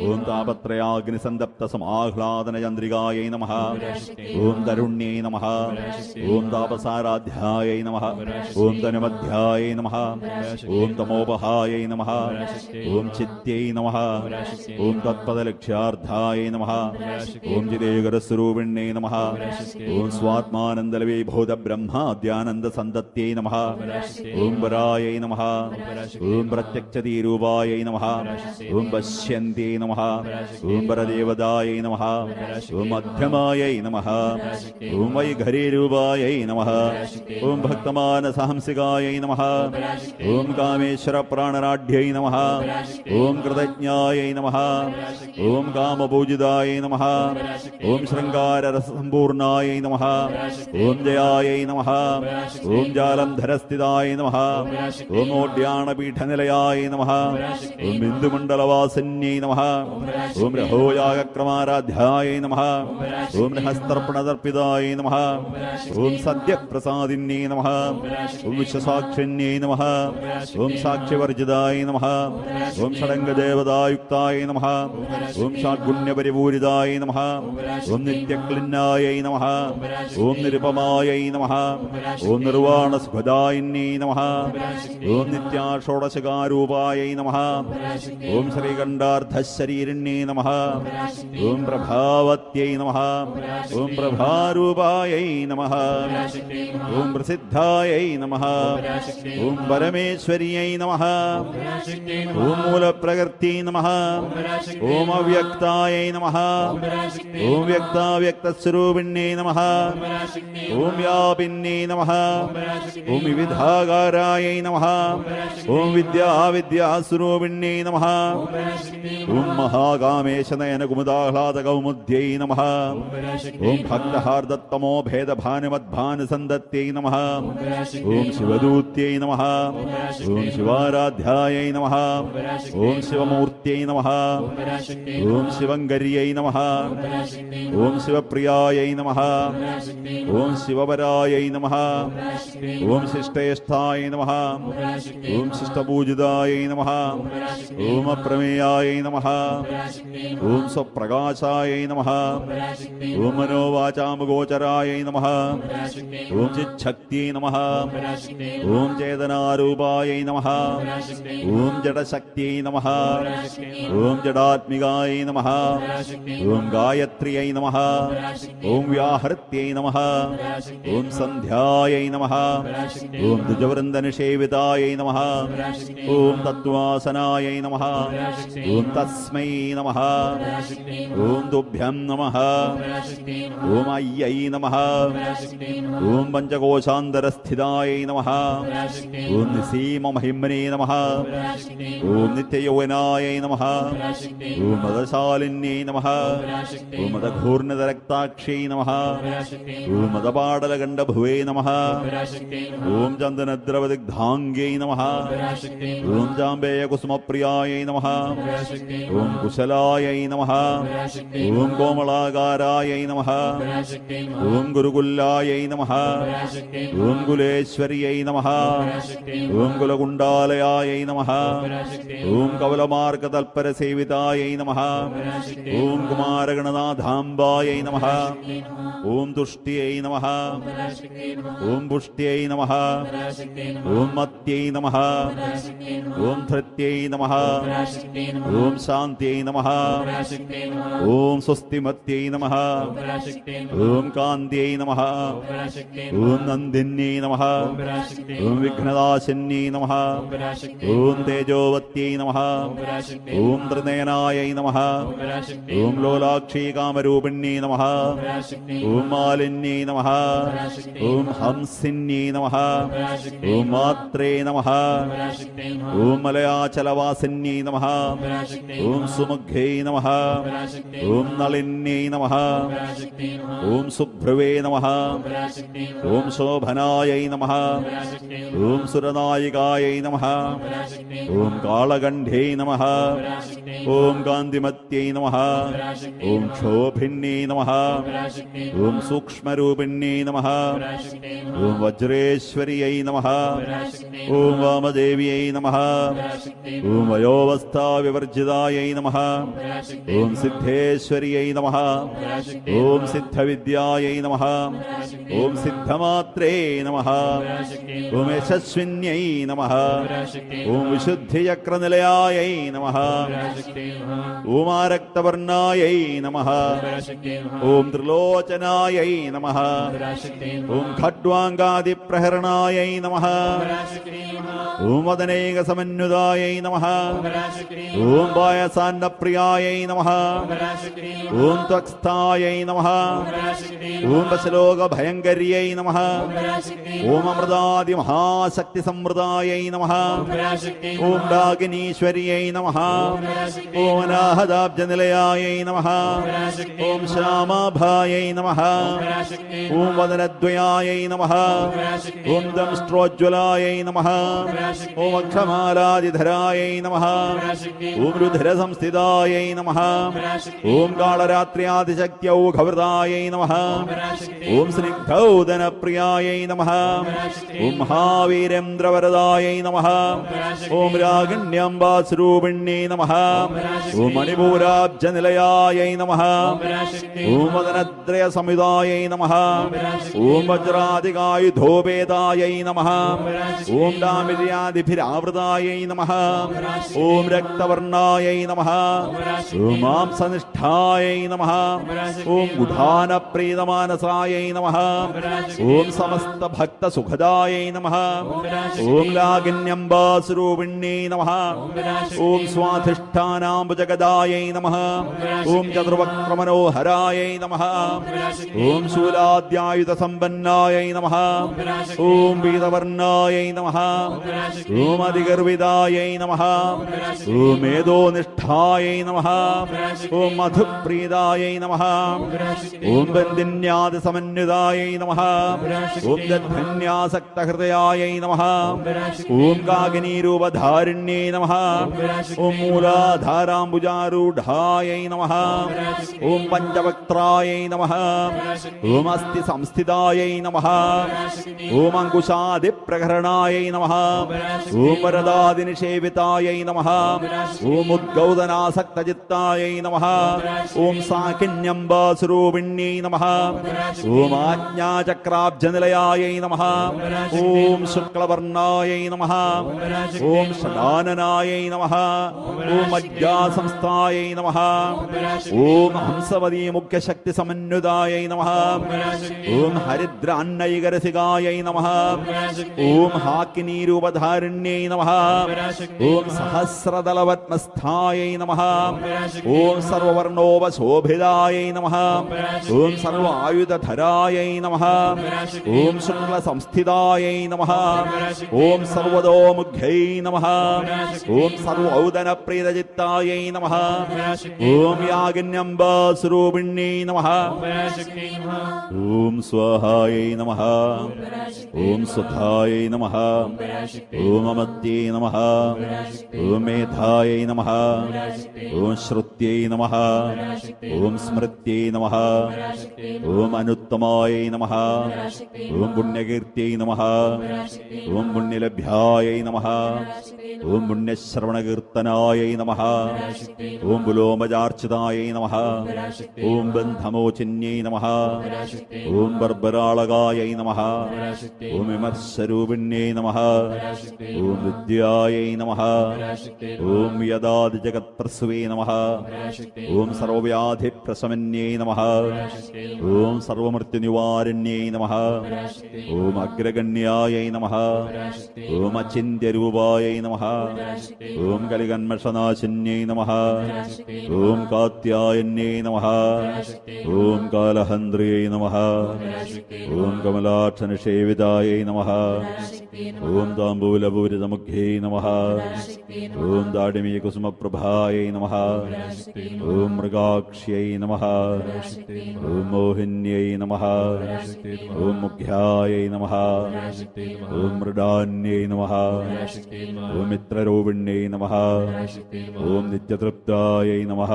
ഓം താപത്രയാഗ്നിസന്തപ്തസമാഹ്ലാദനചന്ദ്രികായ നമഃ. ഓം തരുണ്യൈ നമഃ. ഓം താപസാരാധ്യായ നമഃ. ഓം തനുമധ്യായ നമഃ. ഓം തമോപഹായ നമഃ. ഓം ചിത്यै നമഃ. ഓം തത്പദലക്ഷ്യാർത്ഥായ നമഃ. ഓം ചിദേകരസ്വരൂപിണ്യൈ നമഃ. ഓം സ്വാത്മാനന്ദലവീഭൂതബ്രഹ്മാദ്യാനന്ദസന്തത്यै നമഃ. ഓം വരായൈ നമഃ. ഓം പ്രത്യക്ഷതീരൂപായ നമഃ. ഓം പശ്യന്ത്यै നമഃ. ഓം പരദേവതായ നമഃ. ഓം മധ്യമായൈ നമഃ. ഓം വൈഖരീരൂപായ നമഃ. ഓം ഭക്തമാനസഹംസികായ നമഃ. ഓം കാമേശ്വരപ്രാണനാഢ്യൈ നമഃ. ഓം കൃതജ്ഞായ നമഃ. ഓം കാമപൂജിതായ നമഃ. ഓം ശൃംഗാരരസസമ്പൂർണായ നമഃ. ഓം ജയായ നമഃ. ഓം ജാലന്ധരസ്ഥിതായ നമഃ. ഓം ഓഡ്യാണപീഠനിലയായ നമഃ. ഓം ബിന്ദുമണ്ഡലവാസിന്യൈ നമഃ. ഓം രഹോയാഗക്രമാരാധ്യായ നമഃ. ഓം രഹസ്തർപ്പണതർപ്പിതായ നമഃ. ഓം സദ്യപ്രസാദിന്യൈ നമഃ. ഓം വിശ്വസാക്ഷിന്യൈ നമഃ. ഓം സാക്ഷിവർജിതായ ഷഡംഗായ നമഃ. ഓം ഷഡംഗദേവതായുക്തായ നമഃ. ഓം ഷാഡ്ഗുണ്യപരിപൂരിതായ നമഃ. ഓം നിത്യക്ലിന്നായ നമഃ. ഓം നിരുപമായ നമഃ. ഓം നിർവാണസുഖദായിന്യൈ നമഃ. ഓം നിത്യാഷോഡശകാരൂപായ നമഃ. ഓം ശ്രീകണ്ഠാർദ്ധശരീരിണ്യൈ നമഃ. ഓം പ്രഭാവത്यै നമഃ. ഓം പ്രഭാരൂപാयै നമഃ. ഓം പ്രസിദ്ധാयै നമഃ. ഓം പരമേശ്വര്यै നമഃ. ഓം മൂലപ്രകൃത്यै നമഃ. ഓം അവ്യക്താयै നമഃ. ഓം വ്യക്താവ്യക്തസ്വരൂപിണ്യൈ നമഃ. ഓം വ്യാപിന്യൈ നമഃ. ഓം വിവിധാകാരാयै നമഃ. ഓം വിദ്യാവിദ്യാസ്വരൂപിണ്യൈ നമഃ. ഓം മഹാകാമേശനയനകുമുദാഹ്ലാദകൗമുദ്ധ്यै നമഃ. ഓം ഭക്തഹാർദത്തമോ ഭേദഭാനുമദ്ഭാനുസന്തത്यै നമഃ. ഓം ശിവദൂത്यै നമഃ. ഓം ശിവാരാധ്യാयै നമഃ. ഓം ശിവമൂർത്यै നമഃ. ഓം ശിവങ്കര്यै നമഃ. ഓം ശിവപ്രിയാयै നമഃ. ഓം ശിവപരാयै നമഃ. ഓം ശിഷ്ടേഷ്ഠായ നമഃ. ഓം ശിഷ്ടപൂജിതാयै നമഃ. ഓം അപ്രമേയാयै നമഃ. ഓം സ്വപ്രകാശാयै നമഃ. ഓം മനോവാചാമഗോചരാयै നമഃ. ഓം ചിച്ഛക്തിयै നമഃ. ഓം ചേതനാരൂപാयै നമഃ. ഓം ജഡശക്തിयै നമഃ. ഓം ജഡാത്മികാयै നമഃ. ഓം ഗായത്രിयै നമഃ. ഓം വ്യാഹൃത്यै നമഃ. ഓം സന്ധ്യാयै നമഃ. ഓം ദ്വിജവൃന്ദനിഷേവിതാयै നമഃ. ഓം തത്വാസനാयै നമഃ. ഓം തസ്മൈ നമഃ. ഓം തുഭ്യം നമഃ. ഓം അയ്യൈ നമഃ. ഓം പഞ്ചകോശാന്തരസ്ഥിതാयै നമഃ. ഓം നിസീമമഹിമ്നേ നമഃ. ഓം നിത്യയൗവനാयै നമഃ. ഓം മദശാലിന്യൈ നമഃ. ഓം മദഘൂർണിതരക്താക്ഷ്यै നമഃ. ഓം മദപാടലഗണ്ഡഭുവേ നമഃ. ഓം ചന്ദനദ്രവദിഗ്ധാംഗ്यै നമഃ. ഓം ജാംബേയകുസുമപ്രിയാयै നമഃ. ഓം കുശലാयै നമഃ. ഓം കോമളാകാരാयै നമഃ. ഓം ഗുരുകുല്ലാयै നമഃ. ഓം കുലേശ്വര്यै നമഃ. ഓം കുലകുണ്ഡാലയാयै നമഃ. ഓം കവലമാർഗതൽപരസേവിതാयै നമഃ. ഓം കുമാരഗണനാഥാംബാयै നമഃ. ഓം തുഷ്ട്यै നമഃ. ഓം പുഷ്ട്यै നമഃ. ഓം മത്यै നമഃ. ഓം ധൃത്यै നമഃ. ഓം ശാന്ത്यै നമഃ. ഓം സ്വസ്തിമത്यै നമഃ. ഓം കാന്ത്यै നമഃ. ഓം നന്ദിന്यै നമഃ. ഓം വിഘ്നനാശിന്यै നമഃ. ഓം തേജോവത്यै നമഃ. ഓം ത്രിനയനാयै നമഃ. ഓം ലോലാക്ഷീ കാമരൂപിണ്यै നമഃ. ഓം മാലിന്यै നമഃ. ഓം ഹംസിന്यै നമഃ. ഓം മാത്രേ നമഃ. ഓം മലയാചലവാസിന്यै നമഃ. ഓം സുമുഖ്യൈ നമഃ. ഓം നളിന്यै നമഃ. ഓം സുഭ്രുവേ നമഃ. ഓം ശോഭനാयै നമഃ. ഓം സുരനായികാयै നമഃ. ഓം കാളകണ്ഠ്यै നമഃ. ഓം കാന്തിമത്यै നമഃ. ഓം ക്ഷോഭിന്यै നമഃ. ഓം സൂക്ഷ്മരൂപിണ്यै നമഃ. ഓം വജ്രേശ്വര്यै നമഃ. ഓം വാമദേവ്यै നമഃ. ഓം വയോവസ്ഥാവിവർജിതാयै നമഃ. ഓം സിദ്ധേശ്വര്यै നമഃ. ഓം സിദ്ധവിദ്യാयै നമഃ. ഓം സിദ്ധമാത്രേ നമഃ. ഓം യശസ്വിന്यै നമഃ. ഓം വിശുദ്ധിചക്രനിലയാयै നമഃ. ഓം ആരക്തവർണാयै നമഃ. ഓം ത്രിലോചനാयै നമഃ. ഓം ഖഡ്വാംഗാദിപ്രഹരണാयै നമഃ. ഓം വദനൈകസമന്വിതാयै നമഃ. ഓം പായസാന്നപ്രിയാयै നമഃ. ഓം ത്വക്സ്ഥാयै നമഃ. ഓം വശലോകഭയങ്കരിयै നമഃ. ഓം അമൃതാദിമഹാശക്തിസംവൃതാयै നമഃ. ഓം ഡാകിനീശ്വര്यै നമഃ. ഓം അനാഹതാബ്ജനിലയാयै നമഃ. ഓം ശ്യാമാഭാयै നമഃ. ഓം വദനദ്വയാयै നമഃ. ഓം ദംഷ്ട്രോജ്വലാयै നമഃ. ഓം അക്ഷമാലാദിധരാयै നമഃ. ഓം രുധിരസംസ്ഥിതാयै നമഃ. ഓം കാളരാത്ര്യാദിശക്ത്യൗഘവൃതാयै നമഃ. ഓം സ്നിഗ്ധൗദനപ്രിയാयै നമഃ. ഓം മഹാവീരേന്ദ്രവരദാयै നമഃ. ഓം രാഗണ്യാംബാസ്വരൂപിണ്യേ നമഃ ഓം മണിപൂരാബ്ജനിലയായൈ നമഃ ഓം വദനത്രയ സംയുതായൈ നമഃ ഓം വജ്രാധികായുധോപേതായൈ നമഃ ഓം ഡാമിര്യാദിഭിരാവൃതായൈ നമഃ ഓം രക്തവർണായൈ നമഃ ഓം മാംസനിഷ്ഠായൈ നമഃ ഓം ഗുഢാനപ്രീതമാനസായൈ നമഃ ഓം സമസ്തഭക്തസുഖദായൈ നമഃ ഓം ലാഗണ്യംബാസ്വരൂപിണ്യേ നമഃ ഓം സ്വാധിഷ്ഠാനാംബുജഗദായൈ നമഃ ഓം ചതുർവക്രമനോഹരായൈ നമഃ ഓം ശൂലാദ്യായുധസമ്പന്നായൈ നമഃ ഓം പീതവർണായൈ നമഃ ഓം അതിഗർവിതായൈ നമഃ ഓം മേധോനിഷ്ഠായൈ നമഃ ഓം മധുപ്രീതായൈ നമഃ ഓം ബന്ധിന്യാദിസമന്വിതായൈ നമഃ ഓം ദധ്വന്യാസക്തഹൃദയായൈ നമഃ ഓം കാകിനീരൂപധാരിണ്യൈ നമഃ ഓം മൂലാധാരാംബുജാരൂഢായൈ നമഃ ഓം പഞ്ചവക്ത്രായൈ നമഃ ഓം അസ്ഥി സംസ്ഥിതായൈ നമഃ ഓം അങ്കുശാദിപ്രകരണായൈ നമഃ ഓം വരദാദിനിഷേവിതായൈ നമഃ ഓം ഉദ്ഗൗതനാസക്തചിത്തായൈ നമഃ ഓം സാകിന്യംബാസ്വരൂപിണ്യൈ നമഃ ഓം ആജ്ഞാചക്രാബ്ജനിലയായൈ നമഃ ഓം ശുക്ലവർണായൈ നമഃ ഓം ഷഡാനനായൈ നമഃ ഓം അജ്ഞാസംസ്ഥായൈ നമഃ ഓം ഹംസവതീ മുഖ്യശക്തിസമന്വിതായൈ നമഃ ഓം ഹരിദ്രാന്നൈകരസികായൈ നമഃ ഓം ഹാക്കിനീരൂപധാരിണ്യൈ നമഃ ഓം സഹസ്രദളപത്മസ്ഥായൈ നമഃ ഓം സർവവർണോപശോഭിതായൈ നമഃ ഓം സർവായുധധരായൈ നമഃ ഓം ശുക്ലസംസ്ഥിതായൈ നമഃ ഓം സർവതോമുഖ്യൈ നമഃ ഓം സർവൗദനപ്രീതചിത്തായൈ നമഃ ഓം യാഗന്യംബാസ്വരൂപിണ്യൈ നമഃ ഓം സ്വാഹായൈ നമഃ ഓം സ്വധായൈ നമഃ ഓം അമത്യൈ നമഃ ഓം മേധായൈ നമഃ ഓം ശ്രുത്യൈ നമഃ ഓം സ്മൃത്यै നമഃ ഓം അനുത്തമായൈ നമഃ ഓം പുണ്യകീർത്യൈ നമഃ ഓം പുണ്യലഭ്യായൈ നമഃ ഓം പുണ്യശ്രവണകീർത്തനായൈ നമഃ ഓം പുലോമജാർച്ചിതായൈ നമഃ ഓം ബന്ധമോചിന്യൈ നമഃ ഓം ബർബരാളകായൈ നമഃ ഓം വിമർശരൂപിണ്യൈ നമഃ ഓം വിദ്യായൈ നമഃ ഓം യദാദിജഗത്പ്രസവേ നമഃ ഓം സർവവ്യാധിപ്രശമന്യൈ നമഃ ഓം സർവമൃത്യുനിവാരിണ്യൈ നമഃ ഓം അഗ്രഗണ്യായൈ നമഃ ഓം അചിന്ത്യരൂപായൈ നമഃ ഓം കലികന്മഷനാശിന്യൈ നമഃ ഓം കാത്യായന്യൈ നമഃ ഓം കാലഹന്ത്രിയൈ നമഃ ഓം കമലാക്ഷനിഷേവിതായൈ നമഃ ഓം താംബൂലപൂരിതമുഖ്യൈ നമഃ ഓം ദാഡിമീകുസുമപ്രഭായൈ നമഃ ഓം മൃഗാക്ഷ്यै നമഃ ഓം മോഹിന്यै നമഃ ഓം മുഖ്യാयै നമഃ ഓം മൃഡാന്यै നമഃ ഓം മിത്രരൂപിണ്यै നമഃ ഓം നിത്യതൃപ്താयै നമഃ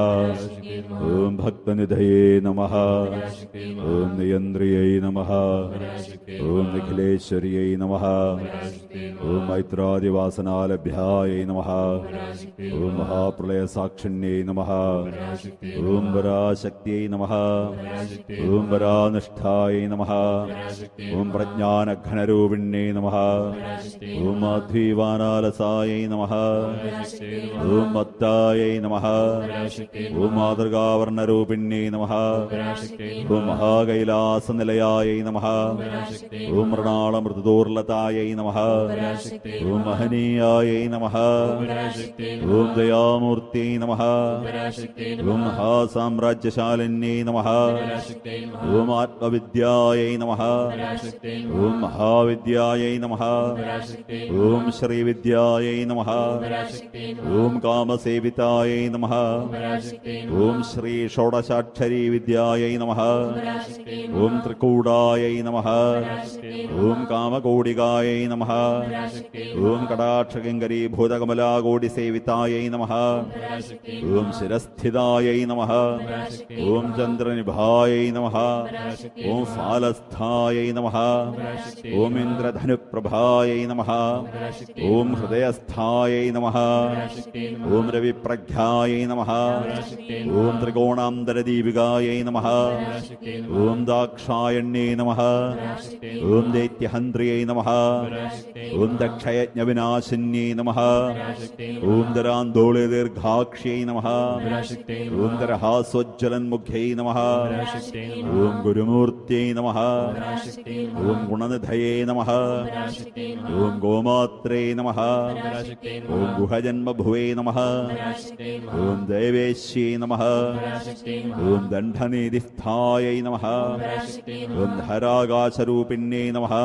ഓം ഭക്തനിധയേ നമഃ ഓം നിയന്ത്രിयै നമഃ ഓം നിഖിലേശ്വര്यै നമഃ ഓം മൈത്രാദിവാസനാലഭ്യാयै നമഃ ഓം മഹാപ്രളയസാക്ഷിണ്यै നമഃ ഓം പരാശക്തിयै നമഃ ഓം പരാനിഷ്ഠാयै നമഃ ഓം പ്രജ്ഞാനഘനരൂപിണ്यै നമഃ ഓം മാധ്വീവാനാലസാयै നമഃ ഓം മത്താयै നമഃ ഓം മാതൃകാവർണരൂപിണ്यै നമഃ ഓം മഹാകൈലാസനിലയാयै നമഃ ഓം മൃണാളമൃതദൂർലതാयै നമഃ ഓം മഹനീയാयै നമഃ ഓം ദയാമൂർത്തൈ നമഃ ഓം മഹാസാമ്രാജ്യശാലിന്यै നമഃ ഓം ആത്മവിദ്യാयै നമഃ ഓം മഹാവിദ്യാयै നമഃ ഓം ശ്രീവിദ്യാयै നമഃ ഓം കാമസേവിതാयै നമഃ ഓം ശ്രീ ഷോഡശാക്ഷരീ വിദ്യാयै നമഃ ഓം ത്രികൂടാयै നമഃ ഓം കാമകോടികാयै നമഃ ഓം കടാക്ഷകിങ്കരീഭൂതകമലാകോടിസേവിതാयै നമഃ ഓം സ്ഥിരസ്ഥിതാयै നമഃ. ഓം ചന്ദ്രനിഭാयै നമഃ. ഓം ഫാലസ്ഥാयै നമഃ. ഓം ഇന്ദ്രധനുപ്രഭാयै നമഃ. ഓം ഹൃദയസ്ഥാयै നമഃ. ഓം രവിപ്രഖ്യാयै നമഃ. ഓം ത്രികോണാന്തരദീപികാयै നമഃ. ഓം ദാക്ഷായണ്യേ നമഃ. ഓം ദൈത്യഹന്ത്രിयै നമഃ. ഓം ദക്ഷയജ്ഞവിനാശിന്യേ നമഃ. ഓം ദരാന്തോളേ ദീർഘാക്ഷ്यै നമഃ. ഓം ദരഹാസ്വജ്വലന്മുഖ്यै നമഃ. ഓം ഗുരുമൂർത്യൈ നമഃ. ഓം ഗുണനിധയേ നമഃ. ഓം ഗോമാത്രേ നമഃ. ഓം ഗുഹജന്മഭുവേ നമഃ. ഓം ദേവേശ്യേ നമഃ. ഓം ദണ്ഡനീതിസ്ഥാयै നമഃ. ഓം ധരാകാശരൂപിണ്യേ നമഃ.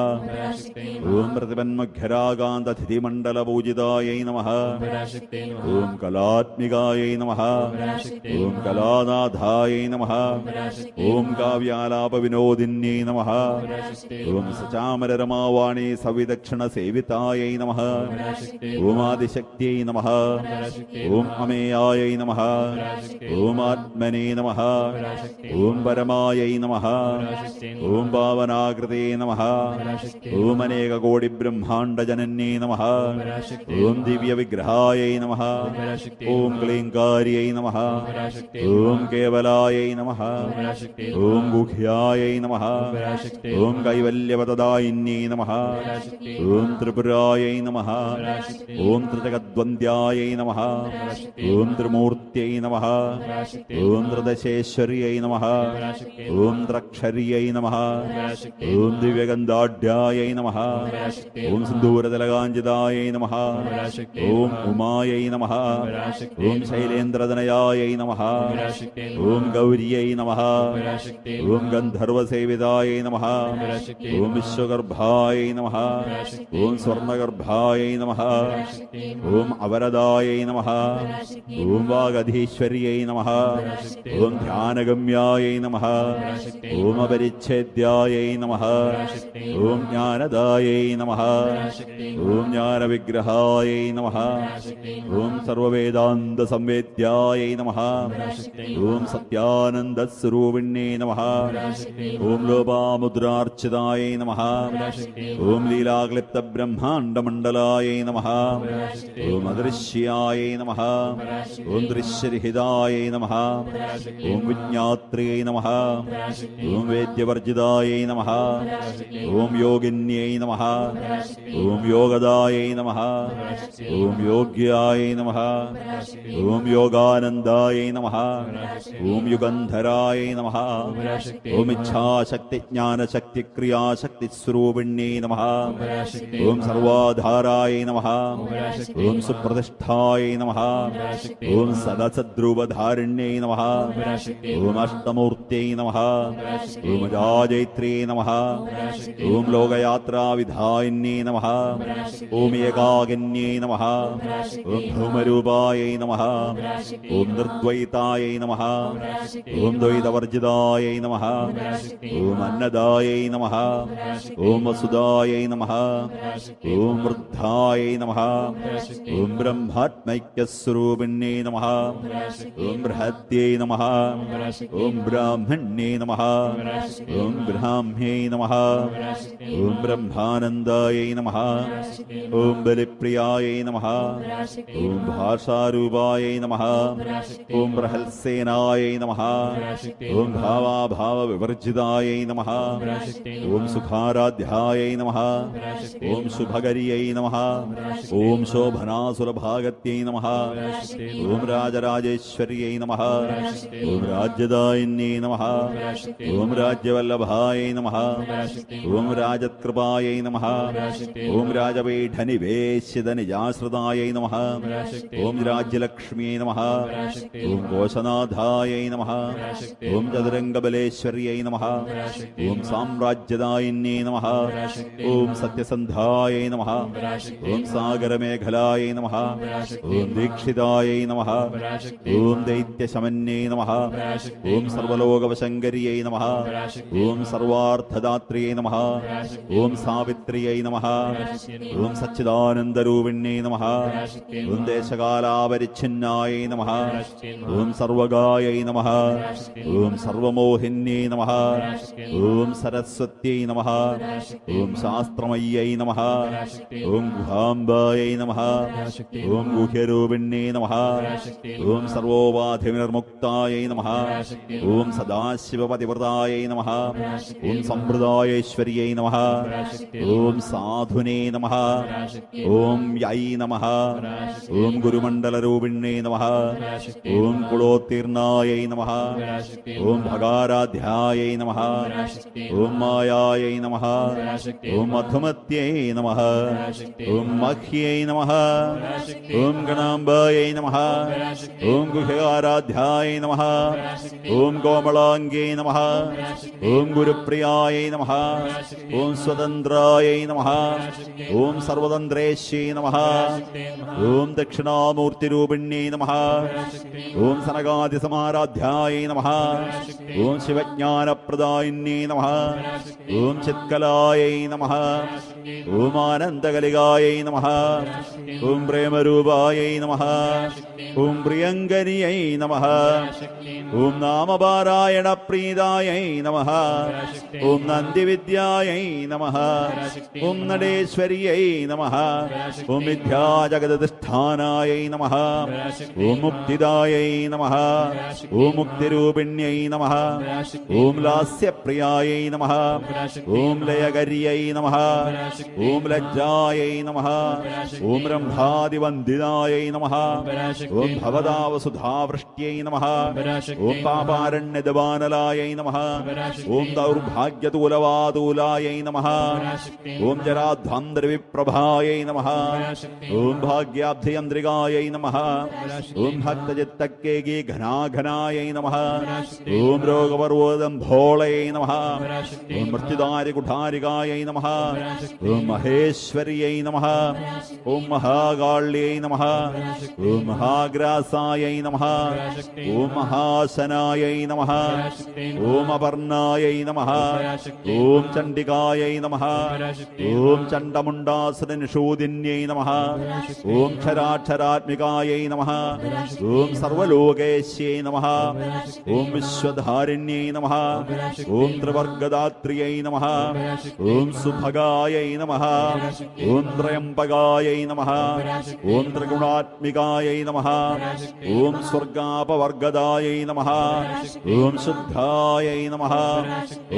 ഓം പ്രതിപന്മഖ്യരാകാന്തധിതിമണ്ഡലപൂജിതാयै നമഃ. ഓം കലാത്മികാयै നമഃ. ഓം കലാനാഥാयै നമഃ. ഓം കാവ്യാലാപവിനോദിന്യേ നമഃ. ഓം സചാമരരമാവാണി സവിദക്ഷണസേവിതാयै നമഃ. ഓം ആദിശക്തിयै നമഃ. ഓം അമേയാयै നമഃ. ഓം ആത്മനേ നമഃ. ഓം പരമാयै നമഃ. ഓം പാവനാകൃതേ നമഃ. ഓം അനേകകോടിബ്രഹ്മാണ്ഡജനന്യേ നമഃ. ഓം ദിവ്യവിഗ്രഹാयै നമഃ. ഓം ക്ലീങ്കാര്यै നമഃ. ഓം കേവലാयै നമഃ. ഓം ഗുഹ്യാयै നമഃ. ഓം കൈവല്യവദദായിന്യേ നമഃ. ഓം ത്രിപുരാयै നമഃ. ഓം ത്രിജഗദ്വന്ദ്യാयै നമഃ. ഓം ത്രിമൂർത്യൈ നമഃ. ഓം ത്രിദശേശ്വർयै നമഃ. ഓം ത്രക്ഷര്यै നമഃ. ഓം ദിവ്യഗന്ധാഢ്യാयै നമഃ. ഓം സിന്ദൂരതലകാഞ്ചിതാयै നമഃ. ഓം ഉമാयै നമഃ. ഓം ശൈലേന്ദ്രതനയാयै നമഃ. ഓം ഗൗര്यै നമഃ. ഓം ഗന്ധർവസേവിതാयै നമഃ. ഓം വിശ്വഗർഭാयै നമഃ. ഓം സ്വർണഗർഭാयै നമഃ. ഓം അവരദാयै നമഃ. ഓം വാഗധീശ്വർयै നമഃ. ഓം ധ്യാനഗമ്യാयै നമഃ. ഓം അപരിച്ഛേദ്യാयै നമഃ. ഓം ജ്ഞാനദാयै നമഃ. ഓം ജ്ഞാനവിഗ്രഹാयै നമഃ. ഓം സർവവേദാന്തസംവേദ്യാयै നമഃ. ഓം സത്യാനന്ദസ്വരൂപിണ്യേ നമഃ. ഓം ലോപാമുദ്രാർച്ചിതാयै നമഃ. ഓം ലീലാക്ലിപ്തബ്രഹ്മാണ്ഡമണ്ഡലാयै നമഃ. ഓം അദൃശ്യാयै നമഃ. ഓം ദൃശ്യരഹിതാयै നമഃ. ഓം വിജ്ഞാത്രിयै നമഃ. ഓം വേദ്യവർജിതാयै നമഃ. ഓം യോഗിന്यै നമഃ. ഓം യോഗദാयै നമഃ. ഓം യോഗ്യാयै നമഃ. ഓം യോഗാനന്ദാयै നമഃ. ഓം യുഗന്ധരാयै നമഃ. ഓം ഇച്ഛാശക്തി ജ്ഞാനശക്തി ക്രിയാശക്തി സ്വരൂപിണ്യേ നമഃ. ഓം സർവാധാരാयै നമഃ. ഓം സുപ്രതിഷ്ഠാयै നമഃ. ഓം സദസദ്രൂപധാരിണ്യേ നമഃ. ഓം അഷ്ടമൂർത്യൈ നമഃ. ഓം രാജൈത്ര്യേ നമഃ. ഓം ലോകയാത്രാവിധായിന്യേ നമഃ. ഓം ഏകാകിന്യേ നമഃ. ഓം ധൂമരൂപാयै നമഃ. ഓം നിർദ്വൈതാयै നമഃ. ഓം ദ്വൈതവർജിതാयै നമഃ. ഓം അന്നദാयै നമഃ. ഓം വസുദാयै നമഃ. ഓം വൃദ്ധാयै നമഃ. ഓം ബ്രഹ്മാത്മൈക്യസ്വരൂപിണ്യേ നമഃ. ഓം ബൃഹദ്യൈ നമഃ. ഓം ബ്രാഹ്മണ്യേ നമഃ. ഓം ബ്രാഹ്മ്യൈ നമഃ. ഓം ബ്രഹ്മാനന്ദാयै നമഃ. ഓം ബലിപ്രിയാयै നമഃ. ഓം ഭാഷാരൂപാयै നമഃ. ഓം ബൃഹത്സേനാयै നമഃ. ഓം ഭാവാഭാവവിവർജിതാयै നമഃ. ഓം സുഖാരാധ്യാयै നമഃ. ഓം ശുഭകരിयै നമഃ. ഓം ശോഭനാസുരഭാഗത്यै നമഃ. ഓം രാജരാജേശ്വർयै നമഃ. ഓം രാജ്യദായിന്യേ നമഃ. ഓം രാജ്യവല്ലഭാयै നമഃ. ഓം രാജത്കൃപാयै നമഃ. ഓം രാജപീഠനിവേശിതനിജാശ്രിതാयै നമഃ. ഓം രാജ്യലക്ഷ്മ്यै നമഃ. ഓം കോശനാഥാयै നമഃ. ഓം ചതുരംഗബലേശ്വർयै നമഃ. ഓം സാമ്രാജ്യദായിന്യേ നമഃ. ഓം സത്യസന്ധാयै നമഃ. ഓം സാഗരമേഖലാयै നമഃ. ഓം ദീക്ഷിതാयै നമഃ. ഓം ദൈത്യശമന്യേ നമഃ. ഓം സർവലോകവശങ്കരിयै നമഃ. ഓം സർവാർത്ഥദാത്രിयै നമഃ. ഓം സാവിത്രിयै നമഃ. ഓം സച്ചിദാനന്ദരൂപിണ്യേ നമഃ. ഓം ദേശകാലാപരിച്ഛിന്നാयै നമഃ. ഓം സർവഗായൈ നമഃ. ഓം സർവമോഹിന്യൈ നമഃ. ഓം സരസ്വത്यै നമഃ. ഓം ശാസ്ത്രമയ്യൈ നമഃ. ഓം ഗുഹാംബായൈ നമഃ. ഓം ഗുഹ്യരൂപിണ്യൈ നമഃ. ഓം സർവോപാധിവിനിർമുക്തായൈ നമഃ. ഓം സദാശിവപതിവ്രതായൈ നമഃ. ഓം സമ്പ്രദായേശ്വര്यै നമഃ. ഓം സാധുനേ നമഃ. ഓം യൈ നമഃ. ഓം ഗുരുമണ്ഡലരൂപിണ്യൈ നമഃ. ഓം കുളോത്തീർണായൈ നമഃ. ഓം ഭഗാരാധ്യായൈ നമഃ. ഓം മായായൈ നമഃ. ഓം മധുമത്यै നമഃ. ഓം മഹ്യൈ നമഃ. ഓം ഗണാംബായൈ നമഃ. ഓം ഗുഹ്യാരാധ്യായൈ നമഃ. ഓം കോമളാംഗ്യൈ നമഃ. ഓം ഗുരുപ്രിയായൈ നമഃ. ഓം സ്വതന്ത്രായൈ നമഃ. ഓം സർവതന്ത്രേശ്യൈ നമഃ. ഓം ദക്ഷിണാമൂർത്തിരൂപിണ്യൈ നമഃ. ഓം സനകാദിസമാരാധ്യായൈ നമഃ. ഓം ശിവജ്ഞാനപ്രദായിന്യൈ നമഃ. ഓം ചിത്കലായൈ നമഃ. ഓം ആനന്ദകലികായൈ നമഃ. ഓം പ്രേമരൂപായൈ നമഃ. ഓം പ്രിയങ്കരിയൈ നമഃ. ഓം നാമപാരായണപ്രീതായൈ നമഃ. ഓം നന്ദിവിദ്യായൈ നമഃ. ഓം നടേശ്വര്यै നമഃ. ഓം വിദ്യാജഗദധിഷ്ഠാനായൈ നമഃ. ഓം മുക്തിദായൈ നമഃ. ഓം മുക്തിരൂപിണ്യൈ നമഃ. ഓം ലാസ്യപ്രിയായൈ നമഃ. ഓം ലയകര്यै നമഃ. ഓം ലജ്ജായൈ നമഃ. ഓം രംഭാദിവന്ദിതായൈ നമഃ. ഓം ഭവതാവസുധാവൃഷ്ട്यै നമഃ. ഓം പാപാരണ്യദവാനലായൈ നമഃ. ഓം ദൗർഭാഗ്യതൂലവാതൂലായൈ നമഃ. ഓം ജരാധ്വാന്തരവിപ്രഭായൈ നമഃ. ഓം ഭാഗ്യാബ്ധിയന്ത്രികായൈ നമഃ. ഓം ഭക്തചിത്തക്കേകീ ഘനാഘനായൈ നമഃ. ഓം രോഗപർവ്വതംഭോളയൈ നമഃ. ഓം മൃത്യുദാരികുഠാരികായൈ നമഃ. ഓം മഹേശ്വര്यै നമഃ. ഓം മഹാകാള്यै നമഃ. ഓം മഹാഗ്രാസായൈ നമഃ. ഓം മഹാശനായൈ നമഃ. ഓം അപർണായൈ നമഃ. ഓം ചണ്ഡികായൈ നമഃ. ഓം ചണ്ഡമുണ്ഡാസുരനിഷൂദിന്യൈ നമഃ. ഓം ക്ഷരാക്ഷരാത്മികായൈ നമഃ. ഓം സർവലോകേശ്यै നമഃ. ഓം വിശ്വധാരിണ്യൈ നമഃ. ഓം ത്രിവർഗദാത്രിയൈ നമഃ. ഓം സുഭഗായൈ നമഃ. ഓം ത്രയംബകായൈ നമഃ. ഓം ത്രിഗുണാത്മികായൈ നമഃ. ഓം സ്വർഗാപവർഗദായൈ നമഃ. ഓം ശുദ്ധായൈ നമഃ.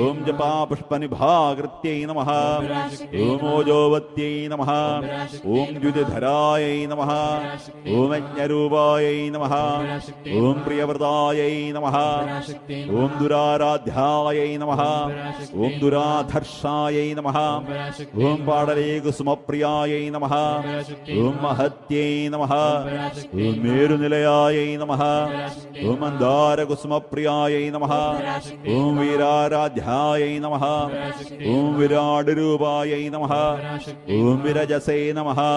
ഓം ജപാപുഷ്പനിഭാകൃത്यै നമഃ. ഓം ഓജോവത്यै നമഃ. ഓം ദ്യുതിധരായൈ നമഃ. ഓം യജ്ഞരൂപായൈ നമഃ. ഓം പ്രിയവ്രതായൈ നമഃ. ഓം ദുരാരാധ്യായൈ നമഃ. ഓം ദുരാധർഷായൈ നമഃ. ഓം പാടലേകുസുമപ്രിയായൈ നമഃ. ഓം മഹത്यै നമഃ. ഓം മേരുനിലയായൈ നമഃ. ഓം മന്ദാരകുസുമപ്രിയായൈ നമഃ. ഓം വീരാരാധ്യായൈ നമഃ. ഓം വിരാടരൂപായൈ നമഃ. ഓം വിരജസേ നമഃ.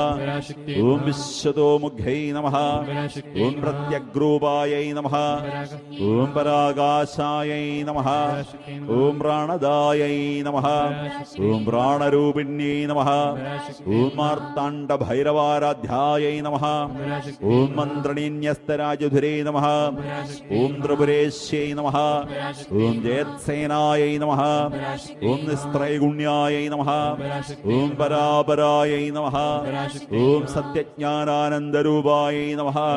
ഓം വിശ്വതോമുഖ്യൈ നമഃ. ഓം പ്രത്യഗ്രൂപായൈ നമഃ. ഓം പരാകാശായൈ നമഃ. ഓം പ്രാണദായൈ നമഃ. ഓം പ്രാണരൂപിണ്യൈ നമഃ. ഓം മാർത്താണ്ഡഭൈരവാരാധ്യായൈ നമഃ. ഓം മന്ത്രണീന്യസ്തരാജധുരേ നമഃ. ഓം ത്രിപുരേശ്यै നമഃ. ഓം ജയത്സേനായൈ നമഃ. ഓം നിസ്ത്രൈഗുണ്യായൈ നമഃ. ഓം പരാപരായൈ നമഃ. ഓം സത്യജ്ഞാനാനന്ദരൂപായൈ നമഃ.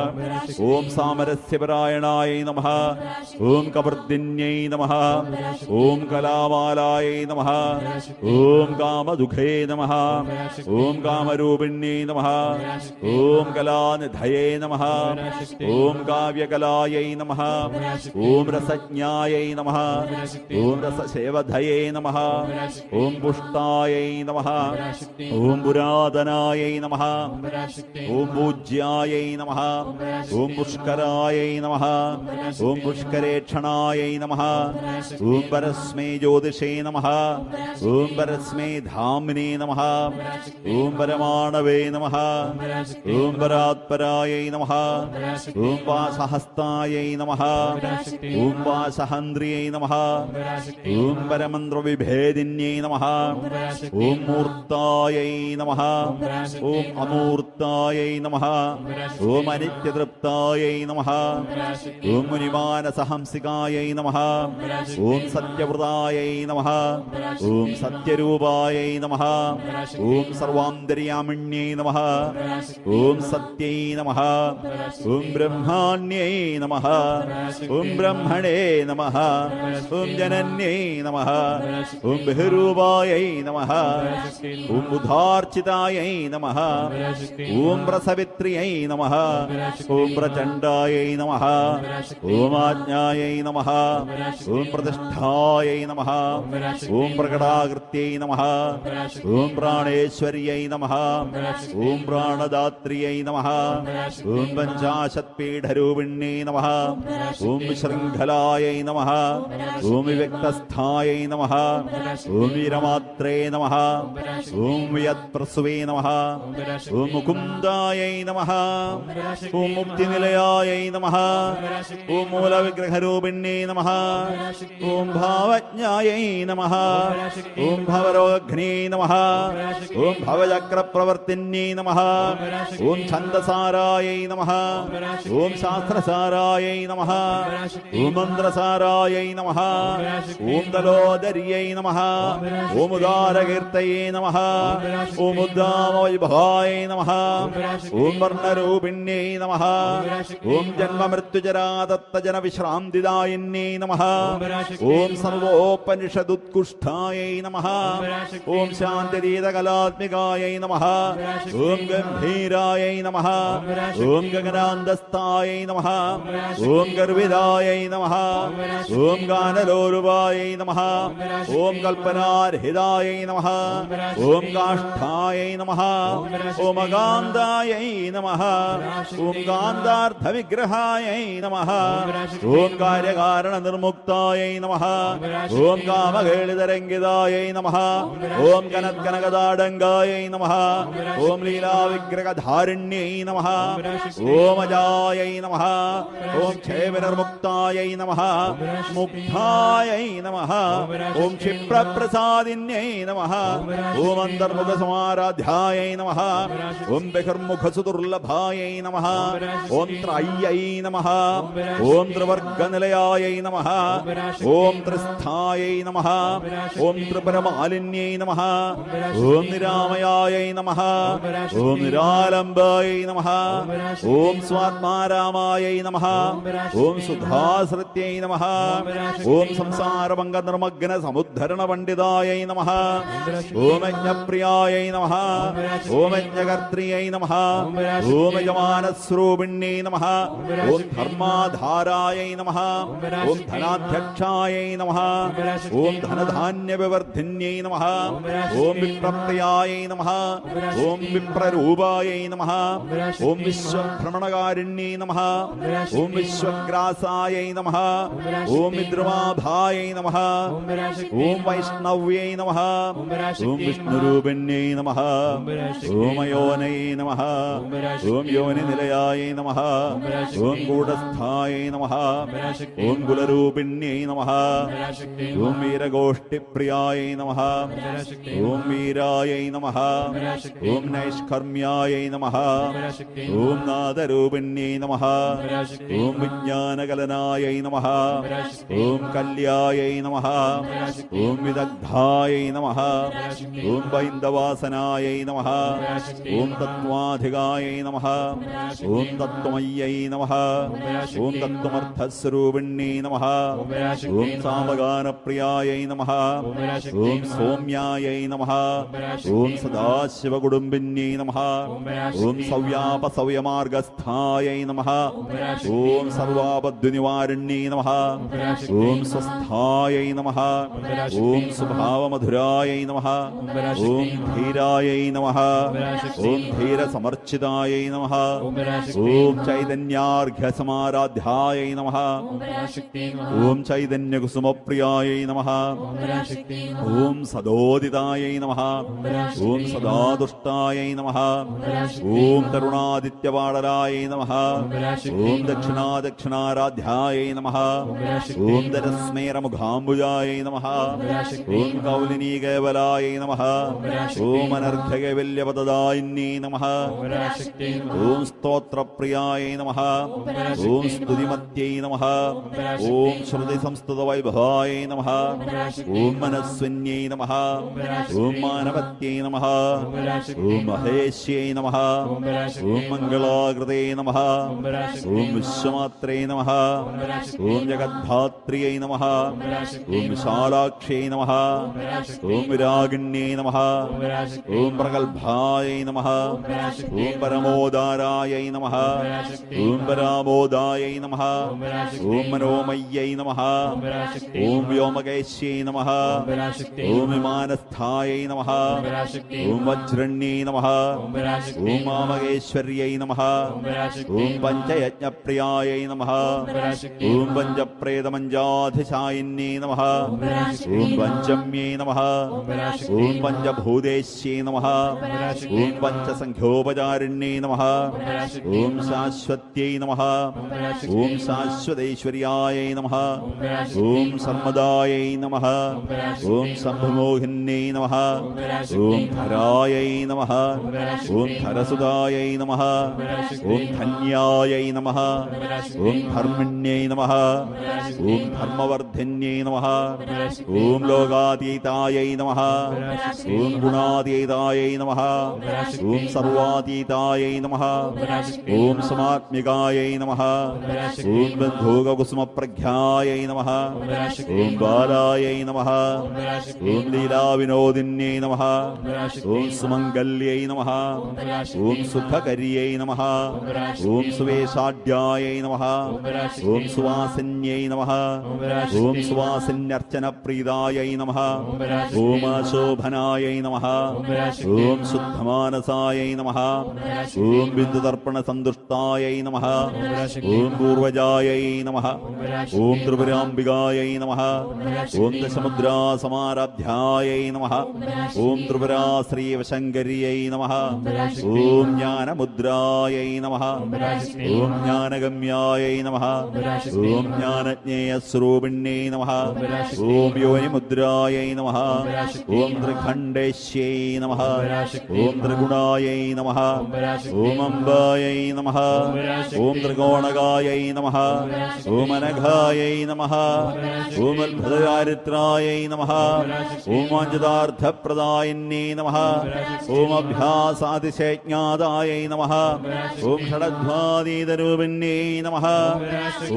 ഓം സാമരസ്യപരായണായൈ നമഃ. ഓം കവർദിന്യൈ നമഃ. ഓം കലാമാലായൈ നമഃ. ഓം കാമദുഃഖേ നമഃ. ഓം കാമരൂപിണ്യൈ നമഃ. ഓം കലാനിധയേ നമഃ. ഓം കാവ്യകലായൈ നമഃ. ഓം രസജ്ഞായൈ നമഃ. ഓം രസസേവധയേ നമഃ. ഓം പുഷ്ടായൈ നമഃ. ഓം പുരാതനായൈ നമഃ. ഓം പൂജ്യായൈ നമഃ. ഓം പുഷ്കരായൈ നമഃ. ഓം പുഷ്കരേക്ഷണായൈ നമഃ. ഓം പരസ്മൈ ജ്യോതിഷേ നമഃ. ഓം പരസ്മൈ ധാമ്നേ നമഃ. ഓം പരമാണവേ നമഃ. ഓം പരാത്പരായൈ നമഃ. ഓം വാസഹസ്തായൈ നമഃ. ഓം വാസഹന്ദ്രിയൈ നമഃ. ഓം പരമന്ത്രവിഭേദിന്യൈ നമഃ. ഓം മൂർത്തായൈ നമഃ. ഓം അമൂർത്തായൈ നമഃ. ഓം അനിത്യതൃപ്ത സത്യമുക്തായൈ നമഃ. ഓം മുനിമാനസഹംസികായൈ നമഃ. ഓം സത്യവ്രതായൈ നമഃ. ഓം സത്യരൂപായൈ നമഃ. ഓം സർവാന്തര്യാമിണ്യൈ നമഃ. ഓം സത്യൈ നമഃ. ഓം ബ്രഹ്മാണ്യൈ നമഃ. ഓം ബ്രഹ്മണേ നമഃ. ഓം ജനന്യൈ നമഃ. ഓം ബഹുരൂപായൈ നമഃ. ഓം ബുധാർച്ചിതായൈ നമഃ. ഓം പ്രസവിത്രിയൈ നമഃ. ഓം പ്രചണ്ഡായൈ നമഃ. ഓം ആജ്ഞായൈ നമഃ. ഓം പ്രതിഷ്ഠായൈ നമഃ. ഓം പ്രകടാകൃത്यै നമഃ. ഓം പ്രാണേശ്വർयै നമഃ. ഓം പ്രാണദാത്രിयै നമഃ. ഓം പഞ്ചാശത്പീഠരൂപിണ്यै നമഃ. ഓം ശൃംഖലായൈ നമഃ. ഓം വിവക്തസ്ഥായൈ നമഃ. ഓം വീരമാത്രേ നമഃ. ഓം യത്പ്രസുവേ നമഃ. ഓം മുകുന്ദായൈ നമഃ. ഓം മുക്തിനിലയായൈ നമഃ. ഓം മൂലവിഗ്രഹരൂപിണ്യൈ നമഃ. ഓം ഭാവജ്ഞായൈ നമഃ. ഓം ഭവരോഗ്നൈ നമഃ. ഓം ഭവചക്രപ്രവർത്തിന്യൈ നമഃ. ഓം ഛന്ദസാരായൈ നമഃ. ഓം ശാസ്ത്രസാരായൈ നമഃ. ഓം മന്ത്രസാരായൈ നമഃ. ഓം തലോദര്यै നമഃ. ഓം ഉദാരകീർത്തയേ നമഃ. ഓം ഉദ്ദാമവൈഭവായ നമഃ. ഓം വർണ്ണരൂപിണ്യൈ നമഃ. ഓം ജന്മമൃത്യുജരാതത്തജനവിശ്രാന്തിദായിന്യൈ നമഃ. ഓം സർവോപനിഷദുത്കൃഷ്ടായൈ നമഃ. ഓം ശാന്തിരീതകലാത്മികായൈ നമഃ. ഓം ഗംഭീരായൈ നമഃ. ഓം ഗഗനാന്തസ്ഥായൈ നമഃ. ഓം ഗർവിതായൈ നമഃ. ഓം ഗാനലോലുപായൈ നമഃ. ഓം കൽപ്പനാരഹിതായൈ നമഃ. ഓം കാഷ്ഠായൈ നമഃ. ഓം അകാന്തായൈ നമഃ. ഓം കാന്താർത്ഥവിഗ്രഹായൈ നമഃ. ഓം കാര്യകാരണനിർമുക്തായൈ നമഃ. ഓം കാമകേളിതരംഗിതായൈ നമഃ. ഓം കനത്കനകതാടങ്കായൈ നമഃ. ഓം ലീലാവിഗ്രഹധാരിണ്യൈ നമഃ. ഓം അജായൈ നമഃ. ഓം ക്ഷേമനിർമുക്തായൈ നമഃ. മുഗ്ധായൈ നമഃ. ഓം ക്ഷിപ്രപ്രസാദിന്യൈ നമഃ. ഓം അന്തർമുഖസമാരാധ്യായൈ നമഃ. ഓം ബഹിർമുഖസുദുർലഭായൈ നമഃ. ഓം ത്രയ്യൈ നമഃ. ഓം ത്രിവർഗനിലയായൈ നമഃ. ഓം ത്രിസ്ഥായൈ നമഃ. ഓം ത്രിപരമാലിന്യൈ നമഃ. ഓം നിരാമയായൈ നമഃ. ഓം നിരാലംബായൈ നമഃ. ഓം സ്വാത്മാരാമായൈ നമഃ. ഓം സുധാസൃത്यै നമഃ. ഓം സംസാരഭംഗനിർമഗ്ന സമുദ്ധരണ പണ്ഡിതായൈ നമഃ. ഓം യജ്ഞപ്രിയായൈ നമഃ. ഓം യജ്ഞകർത്രിയൈ നമഃ. ഓം യജമാനസ്വരൂപിണ്യൈ നമഃ. ഓം ധർമാധാരായൈ നമഃ. ഓം ധനാധ്യക്ഷായൈ നമഃ. ഓം ധനധാന്യവിവർദ്ധിന്യൈ നമഃ. ഓം വിപ്രപ്രിയായൈ നമഃ. ഓം വിപ്രരൂപായൈ നമഃ. ഓം വിശ്വഭ്രമണകാരിണ്യൈ നമഃ. ഓം വിശ്വഗ്രാസായൈ നമഃ. ഓം വിദ്രുമാഭായൈ നമഃ. ഓം വൈഷ്ണവ്യൈ നമഃ. ഓം വിഷ്ണുരൂപിണ്യൈ നമഃ. ഓം യോനൈ നമഃ. ഓം യോനിനിലയായൈ നമഃ. ഓം ഗൂഢസ്ഥായൈ നമഃ. ഓം കുലരൂപിണ്യൈ നമഃ. ഓം വീരഗോഷ്ഠിപ്രിയായൈ നമഃ. ഓം വീരായൈ നമഃ. ഓം നൈഷ്കർമ്മ്യായൈ നമഃ. ഓം നാദരൂപിണ്യൈ നമഃ. ഓം വിജ്ഞാനകലനായൈ നമഃ. ഓം കല്യായൈ നമഃ. ഓം വിദഗ്ധായൈ നമഃ. ഓം ബൈന്ദവാസനായൈ നമഃ. ഓം തത്വാധികായൈ നമഃ. ഓം തത്വമയ്യൈ നമഃ. ഓം തത്വമർത്ഥസ്വരൂപിണ്യൈ നമഃ. ഓം സാമഗാനപ്രിയായൈ നമഃ. ഓം സൗമ്യായൈ നമഃ. ഓം സദാശിവകുടുംബിന്യൈ നമഃ. ഓം സവ്യാപസവ്യമാർഗസ്ഥായൈ നമഃ. ഓം സർവാപദ്നിവാരിണ്യൈ നമഃ. ഓം സ്വസ്ഥായൈ നമഃ. ഓം സ്വഭാവമധുരായൈ നമഃ. ഓം ധീരായൈ നമഃ. ഓം ധീരസമർച്ചിതായൈ നമഃ. ഓം ചൈതന്യാർഘ്യസമാരാധ്യായൈ നമഃ. ഓം ചൈതന്യകുസുമപ്രിയായൈ നമഃ. ഓം സദോദിതായൈ നമഃ. ഓം സദാദുഷ്ടായൈ നമഃ. ഓം തരുണാദിത്യപാടലായൈ നമഃ. ഓം ദക്ഷിണാദക്ഷിണാരാധ്യായൈ നമഃ. ഓം ദരസ്മേരമുഖാംബുജായൈ നമഃ. ഓം കൗലിനീകേവലായൈ നമഃ. ഓം അനർഘകൈവല്യപദദായിന്യൈ നമഃ. ഓം സ്തോത്രപ്രിയ സൗന്ദര്യപ്രിയായൈ നമഃ. ഓം സ്തുതിമത്यै നമഃ. ഓം ശ്രുതിസംസ്തുതവൈഭവായൈ നമഃ. ഓം മനസ്വന്यै നമഃ. ഓം മാനവത്यै നമഃ. ഓം മഹേശ്यै നമഃ. ഓം മംഗളാകൃതേ നമഃ. ഓം വിശ്വമാത്രേ നമഃ. ഓം ജഗദ്ധാത്രിയൈ നമഃ. ഓം വിശാലാക്ഷ്यै നമഃ. ഓം വിരാഗിണ്യൈ നമഃ. ഓം പ്രഗൽഭായൈ നമഃ. ഓം പരമോദാരായൈ നമഃ. ഓം പരാമോദായൈ നമഃ. ഓം മനോമയ്യൈ നമഃ. ഓം വ്യോമകേശ്यै നമഃ. ഓം വിമാനസ്ഥായൈ നമഃ. ഓം വജ്രണ്യൈ നമഃ. ഓം മാമകേശ്വർयै നമഃ. ഓം പഞ്ചയജ്ഞപ്രിയായൈ നമഃ. ഓം പഞ്ചപ്രേതമഞ്ജാധിശായിന്യൈ നമഃ. ഓം പഞ്ചമ്യൈ നമഃ. ഓം പഞ്ചഭൂതേശ്यै നമഃ. ഓം പഞ്ചസംഖ്യോപചാരിണ്യൈ നമഃ. ഓം ശാശ്വത്यै നമഃ. ഓം ശാശ്വതൈശ്വര്യായൈ നമഃ. ഓം സർമ്മദായൈ നമഃ. ഓം സംഭമോഹിന്യൈ നമഃ. ഓം ധരായൈ നമഃ. ഓം ധരസുതായൈ നമഃ. ഓം ധന്യായൈ നമഃ. ഓം ധർമ്മിണ്യൈ നമഃ. ഓം ധർമ്മവർദ്ധിന്യൈ നമഃ. ഓം ലോകാതീതായൈ നമഃ. ഓം ഗുണാതീതായൈ നമഃ. ഓം സർവാതീതായൈ നമഃ. ഓം സമാത്മികായൈ നമഃ. ഓം ബന്ധൂകകുസുമപ്രഖ്യായൈ നമഃ. ഓം ബാലായൈ നമഃ. ഓം ലീലാവിനോദിന്യൈ നമഃ. ഓം സുമംഗല്യൈ നമഃ. ഓം സുഖകര്यै നമഃ. ഓം സുവേശാഢ്യായൈ നമഃ. ഓം സുവാസിന്യൈ നമഃ. ഓം സുവാസിന്യർച്ചനപ്രീതായൈ നമഃ. ഓം ശോഭനായൈ നമഃ. ഓം ശുദ്ധമാനസായൈ നമഃ. ഓം ബിന്ദുതർപ്പണസന്തുഷ്ടായൈ നമഃ. ഓം പൂർവജായൈ നമഃ. ഓം ത്രിപുരാംബികായൈ നമഃ. ഓം ദശമുദ്രാസമാരാധ്യായൈ നമഃ. ഓം ത്രിപുരാശ്രീവശങ്കരിयै നമഃ. ഓം ജ്ഞാനമുദ്രായൈ നമഃ. ഓം ജ്ഞാനഗമ്യായൈ നമഃ. ഓം ജ്ഞാനജ്ഞേയസ്വരൂപിണ്യൈ നമഃ. ഓം യോനിമുദ്രായൈ നമഃ. ഓം ത്രിഖണ്ഡേശ്यै നമഃ. ഓം ത്രിഗുണായൈ നമഃ. ഓം അംബായൈ നമഃ. ഓം ത്രികോണകായൈ നമഃ. ഓം അനഘായൈ നമഃ. ഓം അത്ഭുതചാരിത്രായൈ നമഃ. ഓം വാഞ്ഛിതാർത്ഥപ്രദായിന്യൈ നമഃ. ഓം അഭ്യാസാതിശയജ്ഞാതായൈ നമഃ. ഓം ഷഡധ്വാതീതരൂപിണ്യൈ നമഃ.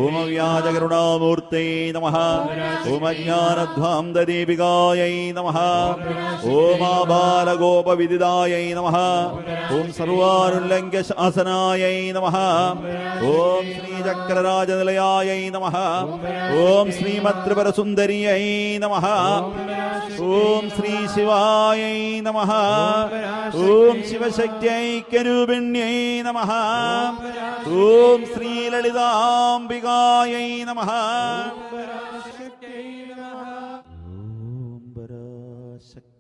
ഓം അവ്യാജകരുണാമൂർത്തൈ നമഃ. ഓം അജ്ഞാനധ്വാന്തദീപികായൈ നമഃ. ഓം ആബാലഗോപവിദിതായൈ നമഃ. ഓം സർവാനുല്ലംഘ്യ ശാസനായൈ നമഃ. ഓം ശ്രീചക്രരാജനിലയായൈ നമഃ. ഓം ശ്രീമത്രിപുരസുന്ദരിയൈ നമഃ. ഓം ശ്രീ ശിവായൈ നമഃ. ഓം ശിവശക്ത്യൈക്യരൂപിണ്യൈ നമഃ. ഓം ശ്രീലളിതാംബികായൈ നമഃ. ഓം പരാശക്തി